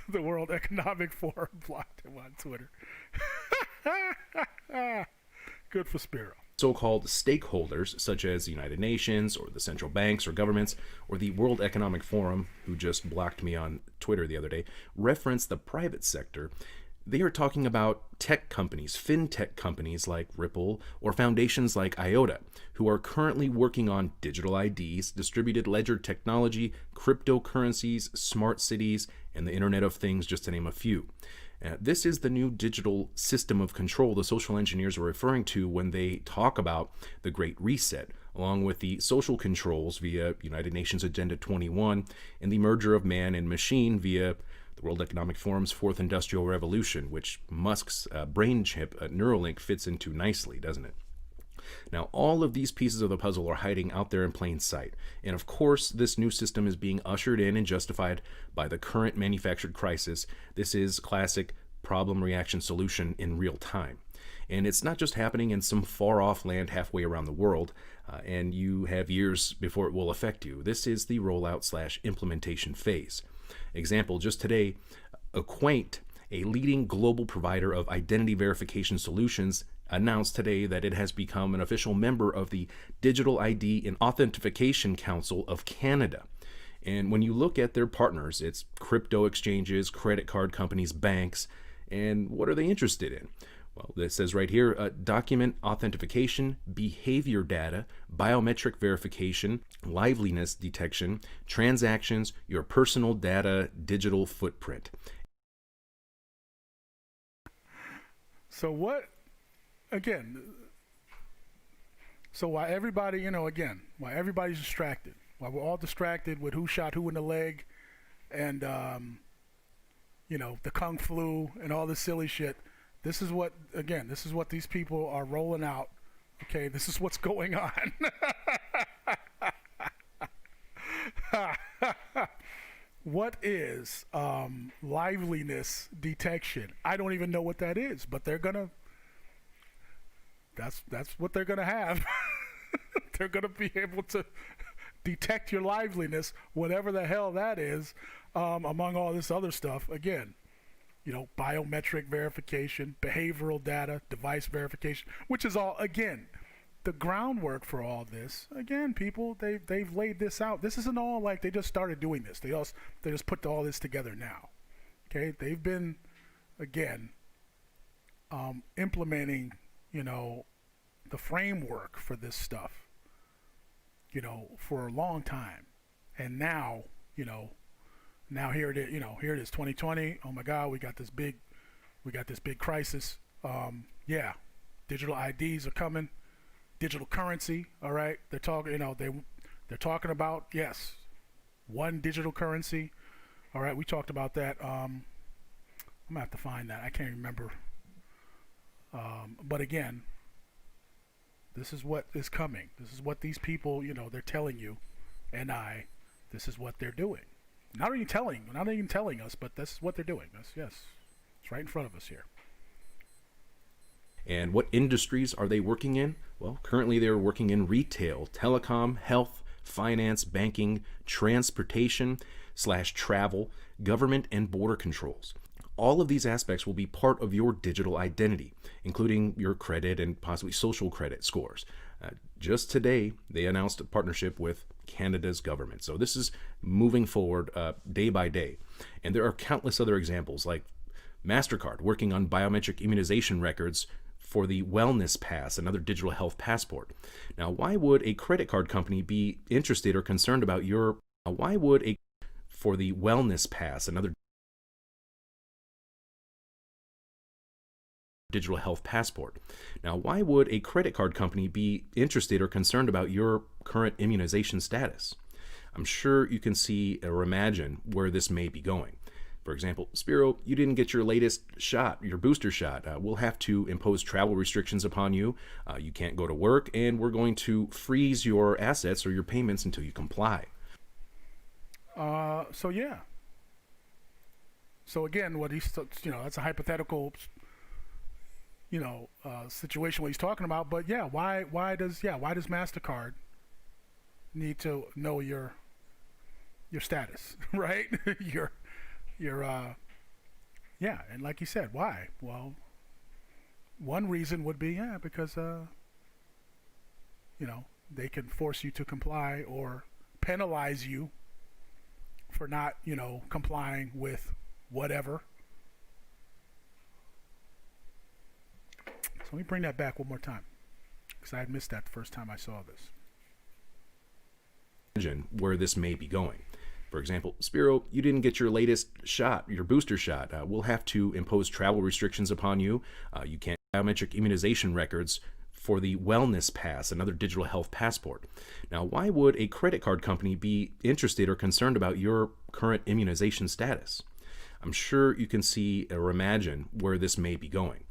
The World Economic Forum blocked him on Twitter. Good for Spiro. So-called stakeholders, such as the United Nations or the central banks or governments, or the World Economic Forum, who just blocked me on Twitter the other day, reference the private sector. They are talking about tech companies, fintech companies like Ripple, or foundations like IOTA, who are currently working on digital IDs, distributed ledger technology, cryptocurrencies, smart cities, and the Internet of Things, just to name a few. This is the new digital system of control the social engineers are referring to when they talk about the Great Reset, along with the social controls via United Nations Agenda 21 and the merger of man and machine via the World Economic Forum's Fourth Industrial Revolution, which Musk's brain chip, Neuralink, fits into nicely, doesn't it? Now, all of these pieces of the puzzle are hiding out there in plain sight. And of course, this new system is being ushered in and justified by the current manufactured crisis. This is classic problem reaction solution in real time. And it's not just happening in some far-off land halfway around the world, and you have years before it will affect you. This is the rollout/implementation phase. Example, just today, Acquaint, a leading global provider of identity verification solutions, announced today that it has become an official member of the Digital ID and Authentication Council of Canada. And when you look at their partners, it's crypto exchanges, credit card companies, banks, and what are they interested in? Well, it says right here, document authentication, behavior data, biometric verification, liveliness detection, transactions, your personal data, digital footprint. So why everybody, why everybody's distracted, why we're all distracted with who shot who in the leg and, the Kung Flu and all this silly shit. This is what these people are rolling out. Okay, this is what's going on. What is liveliness detection? I don't even know what that is, but that's what they're gonna have. They're gonna be able to detect your liveliness, whatever the hell that is, among all this other stuff. Again, biometric verification, behavioral data, device verification, which is all, again, the groundwork for all this. Again, people, they've laid this out. This isn't all like they just started doing this. They just put all this together now. Okay, they've been, again, implementing, the framework for this stuff, for a long time, and now, now here it is, here it is, 2020. Oh my God, we got this big crisis. Yeah, digital IDs are coming, digital currency. All right, they're talking, they're talking about, yes, one digital currency. All right, we talked about that. I'm gonna have to find that. I can't remember. But again, this is what is coming. This is what these people, they're telling you, and this is what they're doing. Not even telling us, but this is what they're doing. Yes, it's right in front of us here. And what industries are they working in? Well, currently they're working in retail, telecom, health, finance, banking, transportation/travel, government, and border controls. All of these aspects will be part of your digital identity, including your credit and possibly social credit scores. Just today, they announced a partnership with Canada's government. So this is moving forward day by day. And there are countless other examples, like MasterCard working on biometric immunization records for the Wellness Pass, another digital health passport. Now, why would a credit card company be interested or concerned about your... for the Wellness Pass, another digital health passport. Now, why would a credit card company be interested or concerned about your current immunization status? I'm sure you can see or imagine where this may be going. For example, Spiro, you didn't get your latest shot, your booster shot. We'll have to impose travel restrictions upon you. You can't go to work, and we're going to freeze your assets or your payments until you comply. So yeah. So again, what he's, that's a hypothetical, situation what he's talking about. But yeah, why does MasterCard need to know your status, right? your and like you said, why? Well, one reason would be because they can force you to comply or penalize you for not complying with whatever. So let me bring that back one more time, because I had missed that the first time I saw this. Where this may be going. For example, Spiro, you didn't get your latest shot, your booster shot. We'll have to impose travel restrictions upon you. You can't biometric immunization records for the Wellness Pass, another digital health passport. Now, why would a credit card company be interested or concerned about your current immunization status? I'm sure you can see or imagine where this may be going.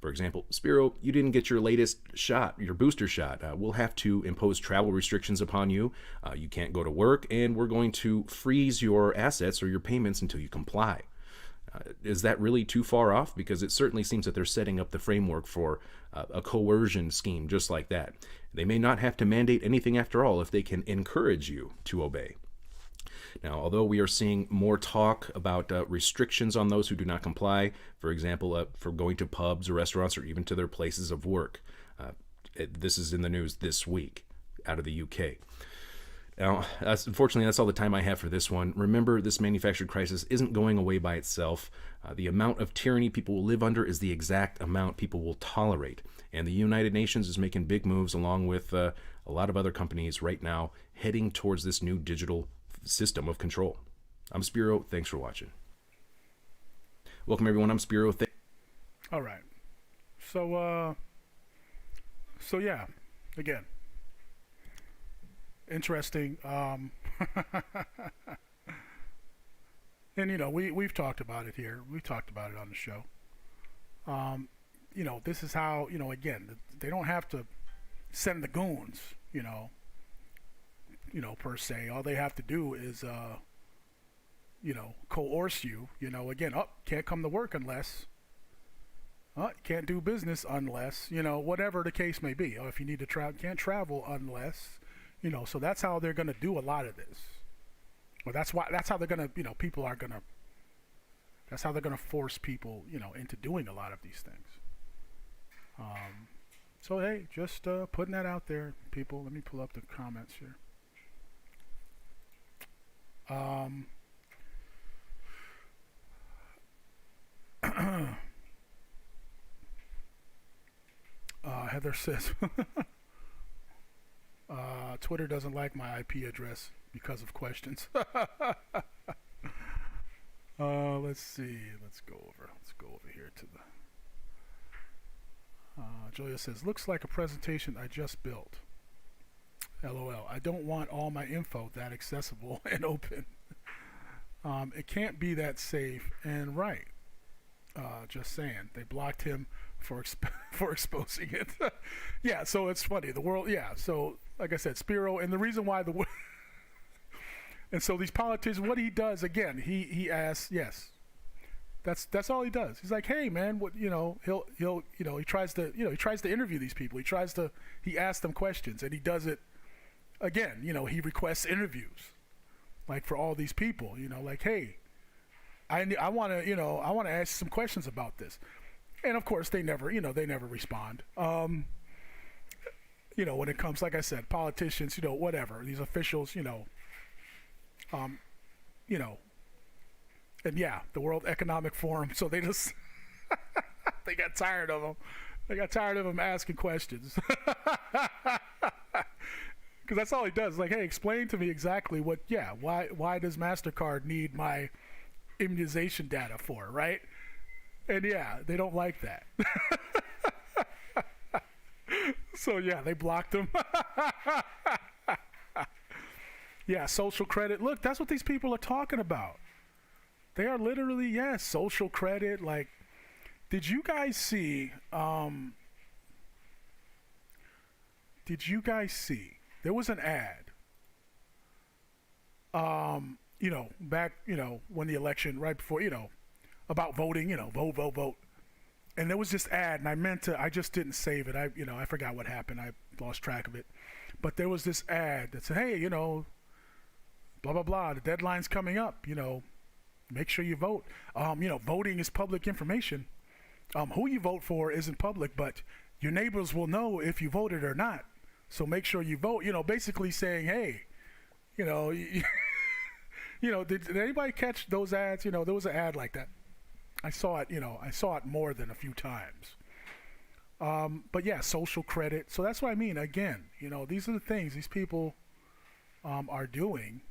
For example, Spiro, you didn't get your latest shot, your booster shot. We'll have to impose travel restrictions upon you. You can't go to work, and we're going to freeze your assets or your payments until you comply. Is that really too far off? Because it certainly seems that they're setting up the framework for a coercion scheme just like that. They may not have to mandate anything after all if they can encourage you to obey. Now, although we are seeing more talk about restrictions on those who do not comply, for example, for going to pubs or restaurants or even to their places of work, this is in the news this week out of the UK. Now, unfortunately, that's all the time I have for this one. Remember, this manufactured crisis isn't going away by itself. The amount of tyranny people will live under is the exact amount people will tolerate. And the United Nations is making big moves along with a lot of other companies right now heading towards this new digital system of control. I'm Spiro. Thanks for watching. Welcome, everyone. I'm Spiro. All right. So yeah, again, interesting. And we've talked about it here. We talked about it on the show. This is how, again, they don't have to send the goons, per se. All they have to do is, coerce you, again, can't come to work unless, can't do business unless, whatever the case may be. If you need to travel, can't travel unless, so that's how they're going to do a lot of this. Well, that's how they're going to, that's how they're going to force people, into doing a lot of these things. So, hey, just putting that out there, people. Let me pull up the comments here. Heather says, Twitter doesn't like my IP address because of questions. Let's see. Let's go over here to the. Julia says, looks like a presentation I just built. LOL. I don't want all my info that accessible and open. It can't be that safe and right. Just saying. They blocked him for exposing it. Yeah, so it's funny. The world, yeah. So, like I said, Spiro, and the reason why and so these politicians, what he does, again, he asks, yes. That's all he does. He's like, hey man, what he'll he tries to interview these people. He asks them questions, and he does it again. He requests interviews, like for all these people. Like, hey, I want to ask some questions about this, and of course they never respond. When it comes, like I said, politicians, whatever, these officials, and yeah, the World Economic Forum. So they just they got tired of them. They got tired of him asking questions. Because that's all he does. Like, hey, explain to me exactly what. Yeah, why does MasterCard need my immunization data for, right? And yeah, they don't like that. So yeah, they blocked him. Yeah, social credit. Look, that's what these people are talking about. They are literally, yes, social credit. Like, did you guys see, there was an ad, back, when the election, right before, about voting, vote. And there was this ad, and I just didn't save it. I forgot what happened. I lost track of it. But there was this ad that said, hey, blah, blah, blah, the deadline's coming up, make sure you vote. Voting is public information. Who you vote for isn't public, but your neighbors will know if you voted or not. So make sure you vote, basically saying, hey, did anybody catch those ads? There was an ad like that. I saw it more than a few times. But yeah, social credit. So that's what I mean. Again, these are the things these people are doing,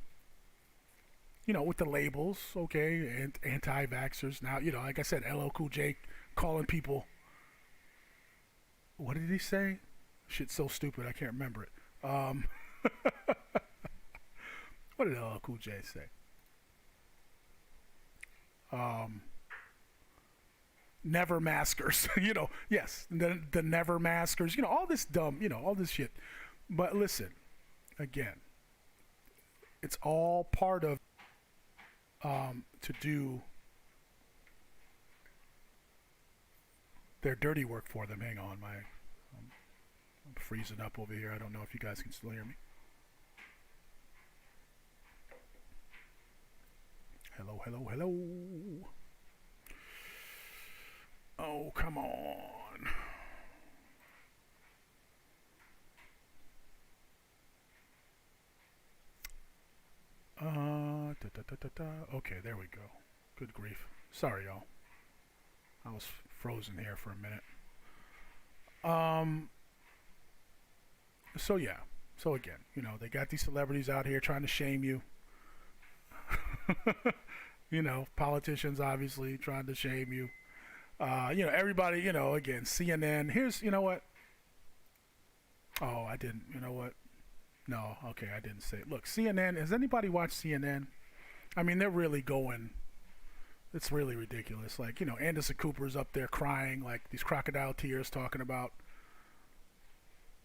with the labels, okay, and anti-vaxxers. Now, like I said, LL Cool J calling people, what did he say? Shit's so stupid, I can't remember it. What did LL Cool J say? Never maskers, yes, the never maskers, all this dumb, all this shit. But listen, again, it's all part of to do their dirty work for them. Hang on, I'm freezing up over here. I don't know if you guys can still hear me. Hello. Oh, come on. Okay, there we go. Good grief. Sorry, y'all. I was frozen here for a minute. So yeah. So again, they got these celebrities out here trying to shame you. Politicians obviously trying to shame you. Everybody, again, CNN. Here's, what? Oh, I didn't, what? No, okay, I didn't say it. Look, CNN, has anybody watched CNN? I mean, they're really going, it's really ridiculous. Like, Anderson Cooper's up there crying, like these crocodile tears talking about,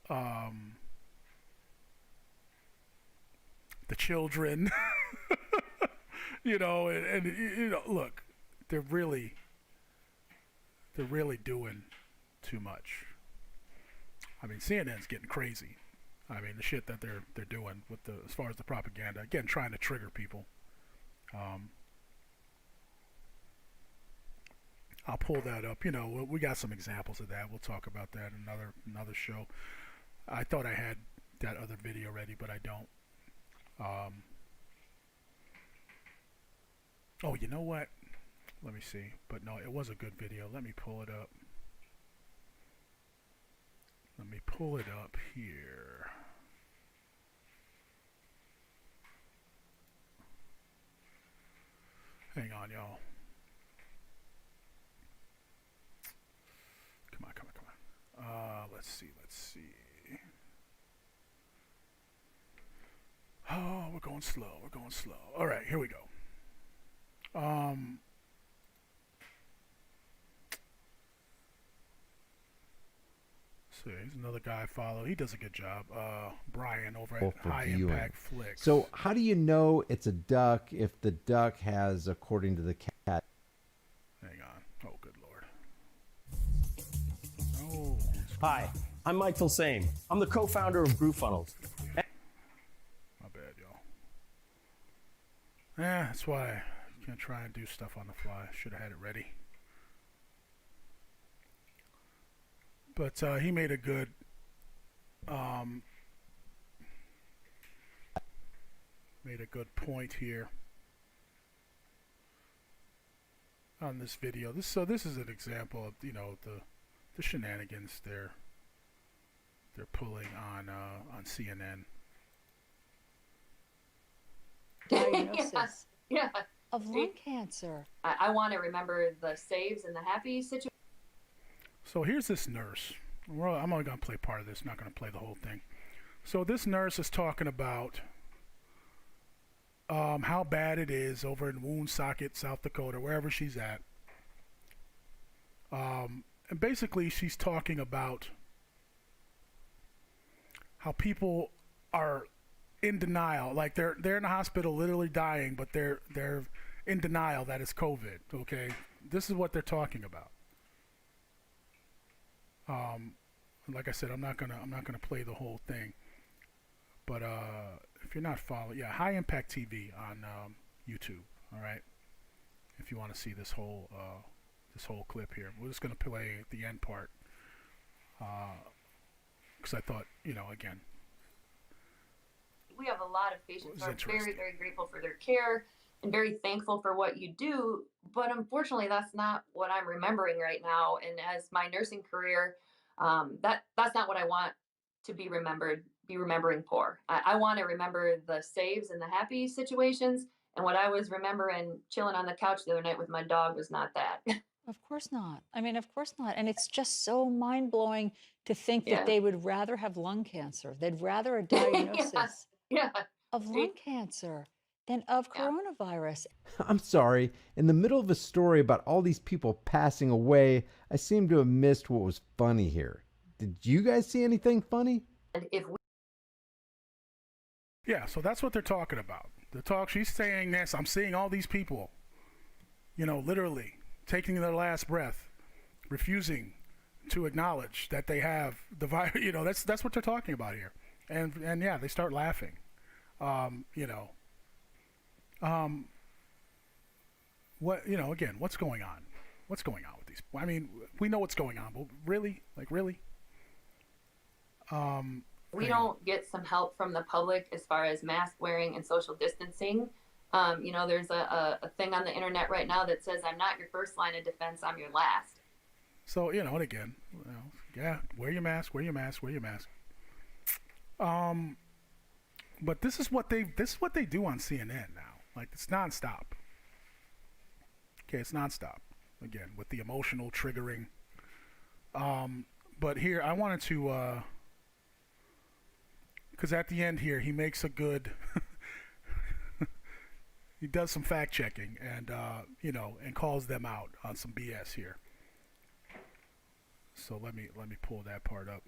the children, and look, they're really doing too much. I mean, CNN's getting crazy. I mean, the shit that they're doing with as far as the propaganda, again, trying to trigger people. I'll pull that up. We got some examples of that. We'll talk about that in another show. I thought I had that other video ready, but I don't. Oh, you know what? Let me see. But no, it was a good video. Let me pull it up. Let me pull it up here. Hang on, y'all. Come on. Let's see. Oh, we're going slow. All right, here we go. So here's another guy I follow. He does a good job. Brian over at High Impact Flicks. So how do you know it's a duck if the duck has, according to the cat? Hang on. Oh, good Lord. Oh. Hi, I'm Mike Filsane. I'm the co-founder of Brew Funnels. My bad, y'all. Yeah, that's why you can't try and do stuff on the fly. Should have had it ready. But he made a good point here on this video. This is an example of the shenanigans they're pulling on CNN. Diagnosis Yeah. of lung cancer. I want to remember the saves and the happy situation. So here's this nurse. I'm only going to play part of this, not going to play the whole thing. So this nurse is talking about how bad it is over in Woonsocket, South Dakota, wherever she's at. And basically, she's talking about how people are in denial, like they're in the hospital, literally dying, but they're in denial that it's COVID. Okay, this is what they're talking about. Like I said, I'm not gonna play the whole thing, but if you're not following, yeah, High Impact TV on YouTube. All right, if you want to see this whole clip here, we're just gonna play the end part because I thought, again, we have a lot of patients who are very, interesting. very grateful for their care and very thankful for what you do. But unfortunately, that's not what I'm remembering right now. And as my nursing career, that's not what I want to be remembering poor. I want to remember the saves and the happy situations. And what I was remembering chilling on the couch the other night with my dog was not that. Of course not. I mean, of course not. And it's just so mind-blowing to think Yeah. that they would rather have lung cancer. They'd rather a diagnosis Yeah. of lung cancer than of coronavirus. I'm sorry. In the middle of a story about all these people passing away, I seem to have missed what was funny here. Did you guys see anything funny? And if we yeah, so that's what they're talking about. She's saying this. I'm seeing all these people, literally taking their last breath, refusing to acknowledge that they have the virus. That's what they're talking about here. And yeah, they start laughing. Again, what's going on? What's going on with these? I mean, we know what's going on, but really? we don't get some help from the public as far as mask wearing and social distancing. There's a thing on the internet right now that says, I'm not your first line of defense, I'm your last. So, and again, yeah, wear your mask. But this is what they do on CNN now. Like, it's nonstop. Okay, it's nonstop. Again, with the emotional triggering. But here, I wanted to, because at the end here, he makes a good, he does some fact checking and, and calls them out on some BS here. So let me pull that part up.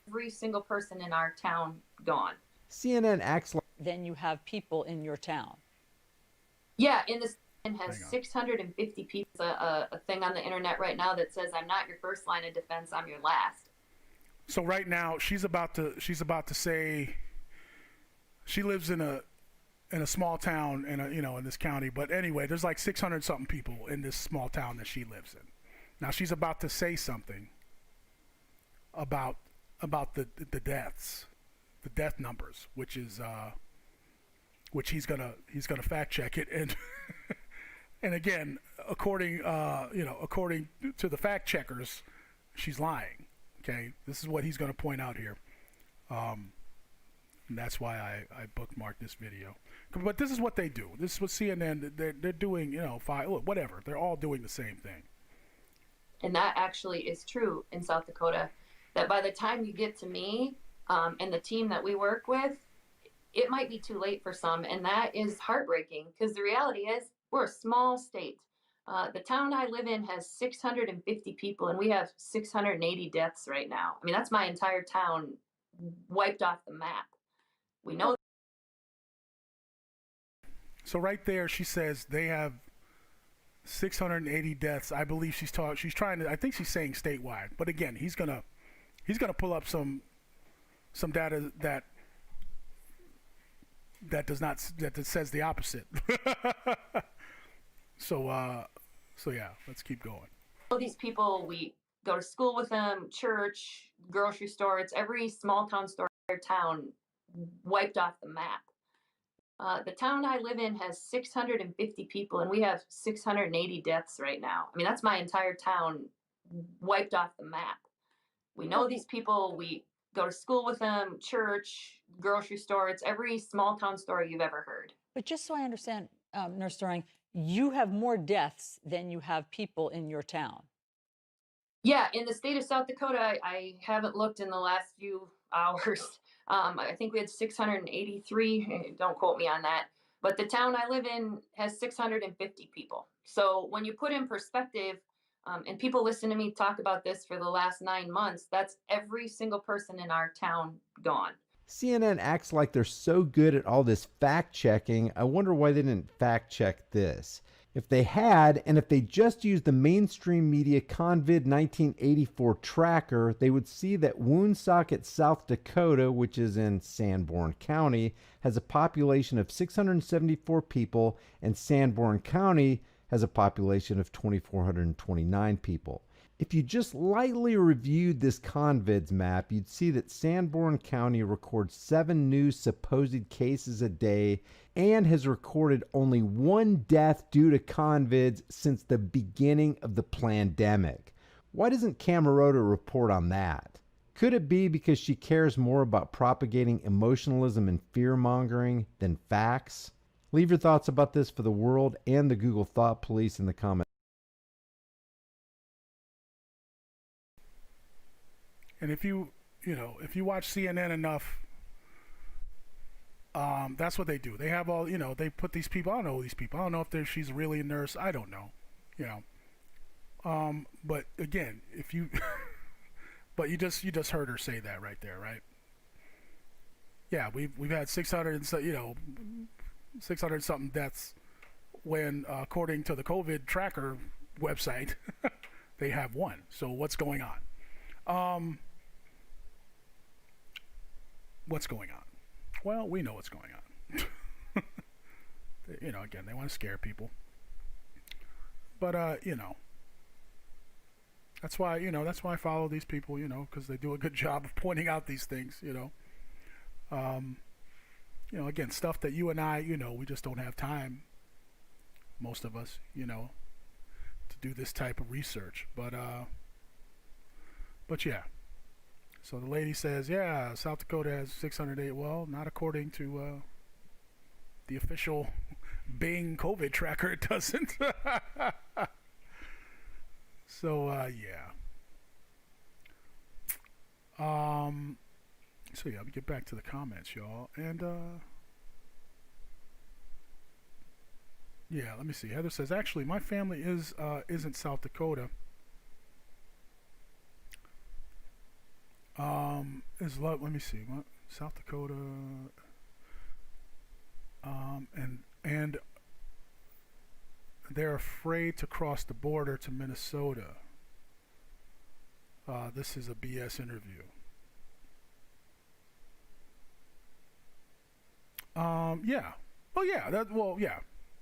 Every single person in our town gone. CNN acts like... Then you have people in your town. Yeah, in this has 650 people. A thing on the internet right now that says, I'm not your first line of defense, I'm your last. So right now she's about to say she lives in a small town in this county, but anyway, there's like 600 something people in this small town that she lives in. Now she's about to say something about the deaths, the death numbers, which is which he's gonna fact check it, and and again, according to the fact checkers, she's lying. Okay, this is what he's gonna point out here, and that's why I bookmarked this video. But this is what they do. This is what CNN they're doing. Whatever. They're all doing the same thing. And that actually is true in South Dakota. That by the time you get to me and the team that we work with, it might be too late for some, and that is heartbreaking because the reality is we're a small state. The town I live in has 650 people, and we have 680 deaths right now. I mean, that's my entire town wiped off the map. We know. So right there, she says they have 680 deaths. I believe she's trying to. I think she's saying statewide. But again, he's gonna pull up some data that says the opposite. So yeah, let's keep going. All these people, we go to school with them, church, grocery store. It's every small town store in our town wiped off the map. The town I live in has 650 people, and we have 680 deaths right now. I mean, that's my entire town wiped off the map. We know these people. We go to school with them, church, grocery store. It's every small town story you've ever heard. But just so I understand, Nurse Doring, you have more deaths than you have people in your town. Yeah, in the state of South Dakota, I haven't looked in the last few hours, I think we had 683. Don't quote me on that. But the town I live in has 650 people. So when you put in perspective, and people listen to me talk about this for the last 9 months, that's every single person in our town gone. CNN acts like they're so good at all this fact checking. I wonder why they didn't fact check this. If they had, and if they just used the mainstream media COVID 1984 tracker, they would see that Woonsocket, South Dakota, which is in Sanborn County, has a population of 674 people, and Sanborn County has a population of 2,429 people. If you just lightly reviewed this CONVIDS map, you'd see that Sanborn County records 7 new supposed cases a day and has recorded only 1 death due to CONVIDS since the beginning of the pandemic. Why doesn't Camerota report on that? Could it be because she cares more about propagating emotionalism and fear-mongering than facts? Leave your thoughts about this for the world and the Google Thought Police in the comments. And if you watch CNN enough, that's what they do. They have all, they put these people. I don't know these people. I don't know if she's really a nurse. I don't know, But again, if you, but you just heard her say that right there, right? Yeah, we've had 600 and 600 something deaths when, according to the COVID tracker website, they have 1. So what's going on? What's going on? Well, we know what's going on. Again, they want to scare people. But that's why I follow these people, because they do a good job of pointing out these things, again, stuff that you and I, we just don't have time, most of us, to do this type of research. But yeah. So the lady says, yeah, South Dakota has 608. Well, not according to the official Bing COVID tracker, it doesn't. So, yeah. So, yeah, let me get back to the comments, y'all. And, yeah, let me see. Heather says, actually, my family isn't South Dakota. Let me see, what South Dakota, and they're afraid to cross the border to Minnesota. This is a BS interview. Yeah. Yeah.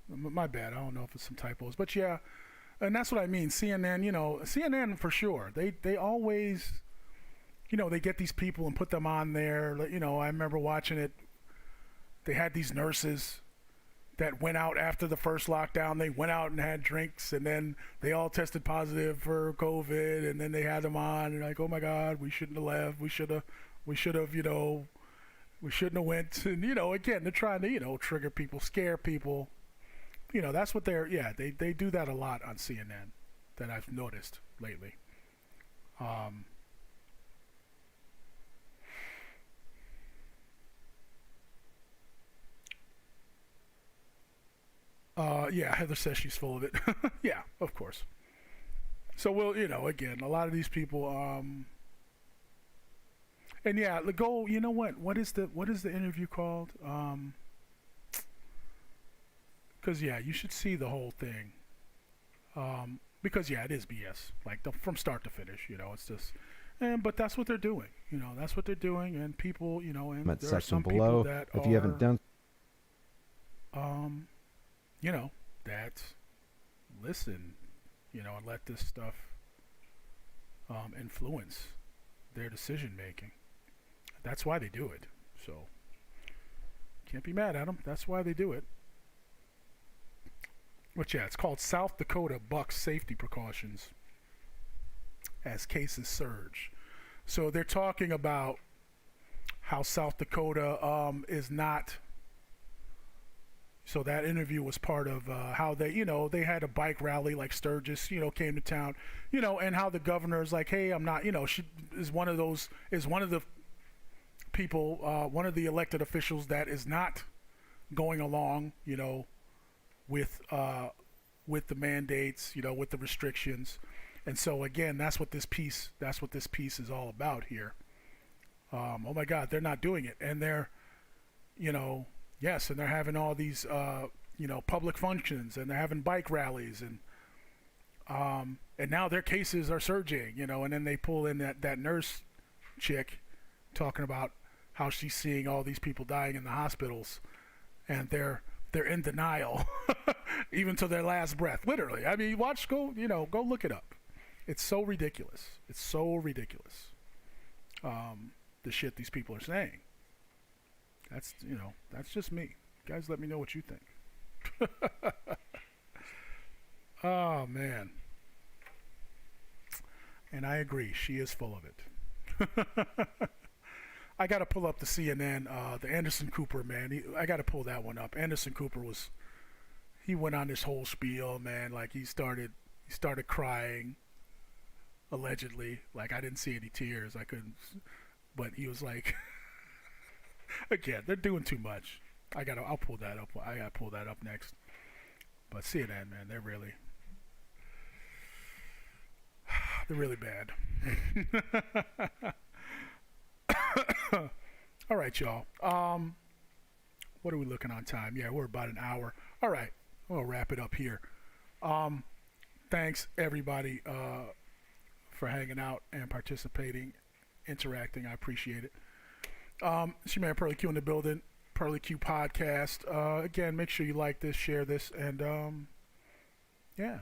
My bad. I don't know if it's some typos, but yeah, and that's what I mean. CNN, CNN for sure. They always. They get these people and put them on there. I remember watching it. They had these nurses that went out after the first lockdown. They went out and had drinks, and then they all tested positive for COVID, and then they had them on, and like, oh my God, we shouldn't have left. We should have, we shouldn't have went. And, again, they're trying to, trigger people, scare people. That's what they do that a lot on CNN that I've noticed lately. Yeah, Heather says she's full of it. Yeah, of course. So we'll, again, a lot of these people, and yeah, go. You know what is the interview called? Because yeah, you should see the whole thing. Because yeah, it is BS, like from start to finish. It's just, but that's what they're doing. That's what they're doing, and people, and there are some people that if you haven't done. That listen, and let this stuff influence their decision making. That's why they do it. So can't be mad at them. That's why they do it. But yeah, it's called South Dakota bucks safety precautions as cases surge. So they're talking about how South Dakota is not. So that interview was part of how they, they had a bike rally like Sturgis, came to town, and how the governor is like, hey, I'm not, she is one of the people, one of the elected officials that is not going along, with the mandates, with the restrictions. And so again, that's what this piece is all about here. Oh my God, they're not doing it. And they're, yes, and they're having all these, public functions, and they're having bike rallies, and now their cases are surging, and then they pull in that nurse chick talking about how she's seeing all these people dying in the hospitals, and they're in denial, even to their last breath, literally. I mean, go look it up. It's so ridiculous. It's so ridiculous. The shit these people are saying. That's just me. Guys, let me know what you think. Oh, man. And I agree. She is full of it. I got to pull up the CNN, the Anderson Cooper, man. I got to pull that one up. Anderson Cooper he went on this whole spiel, man. Like he started crying, allegedly. Like I didn't see any tears. I couldn't, but he was like, again, they're doing too much. I'll pull that up. I got to pull that up next. But CNN, man, they're really bad. All right, y'all. What are we looking on time? Yeah, we're about an hour. All right, we'll wrap it up here. Thanks everybody for hanging out and participating, interacting. I appreciate it. It's your man Pearlie Cue in the building. Pearlie Cue Podcast. Again, make sure you like this, share this, and yeah,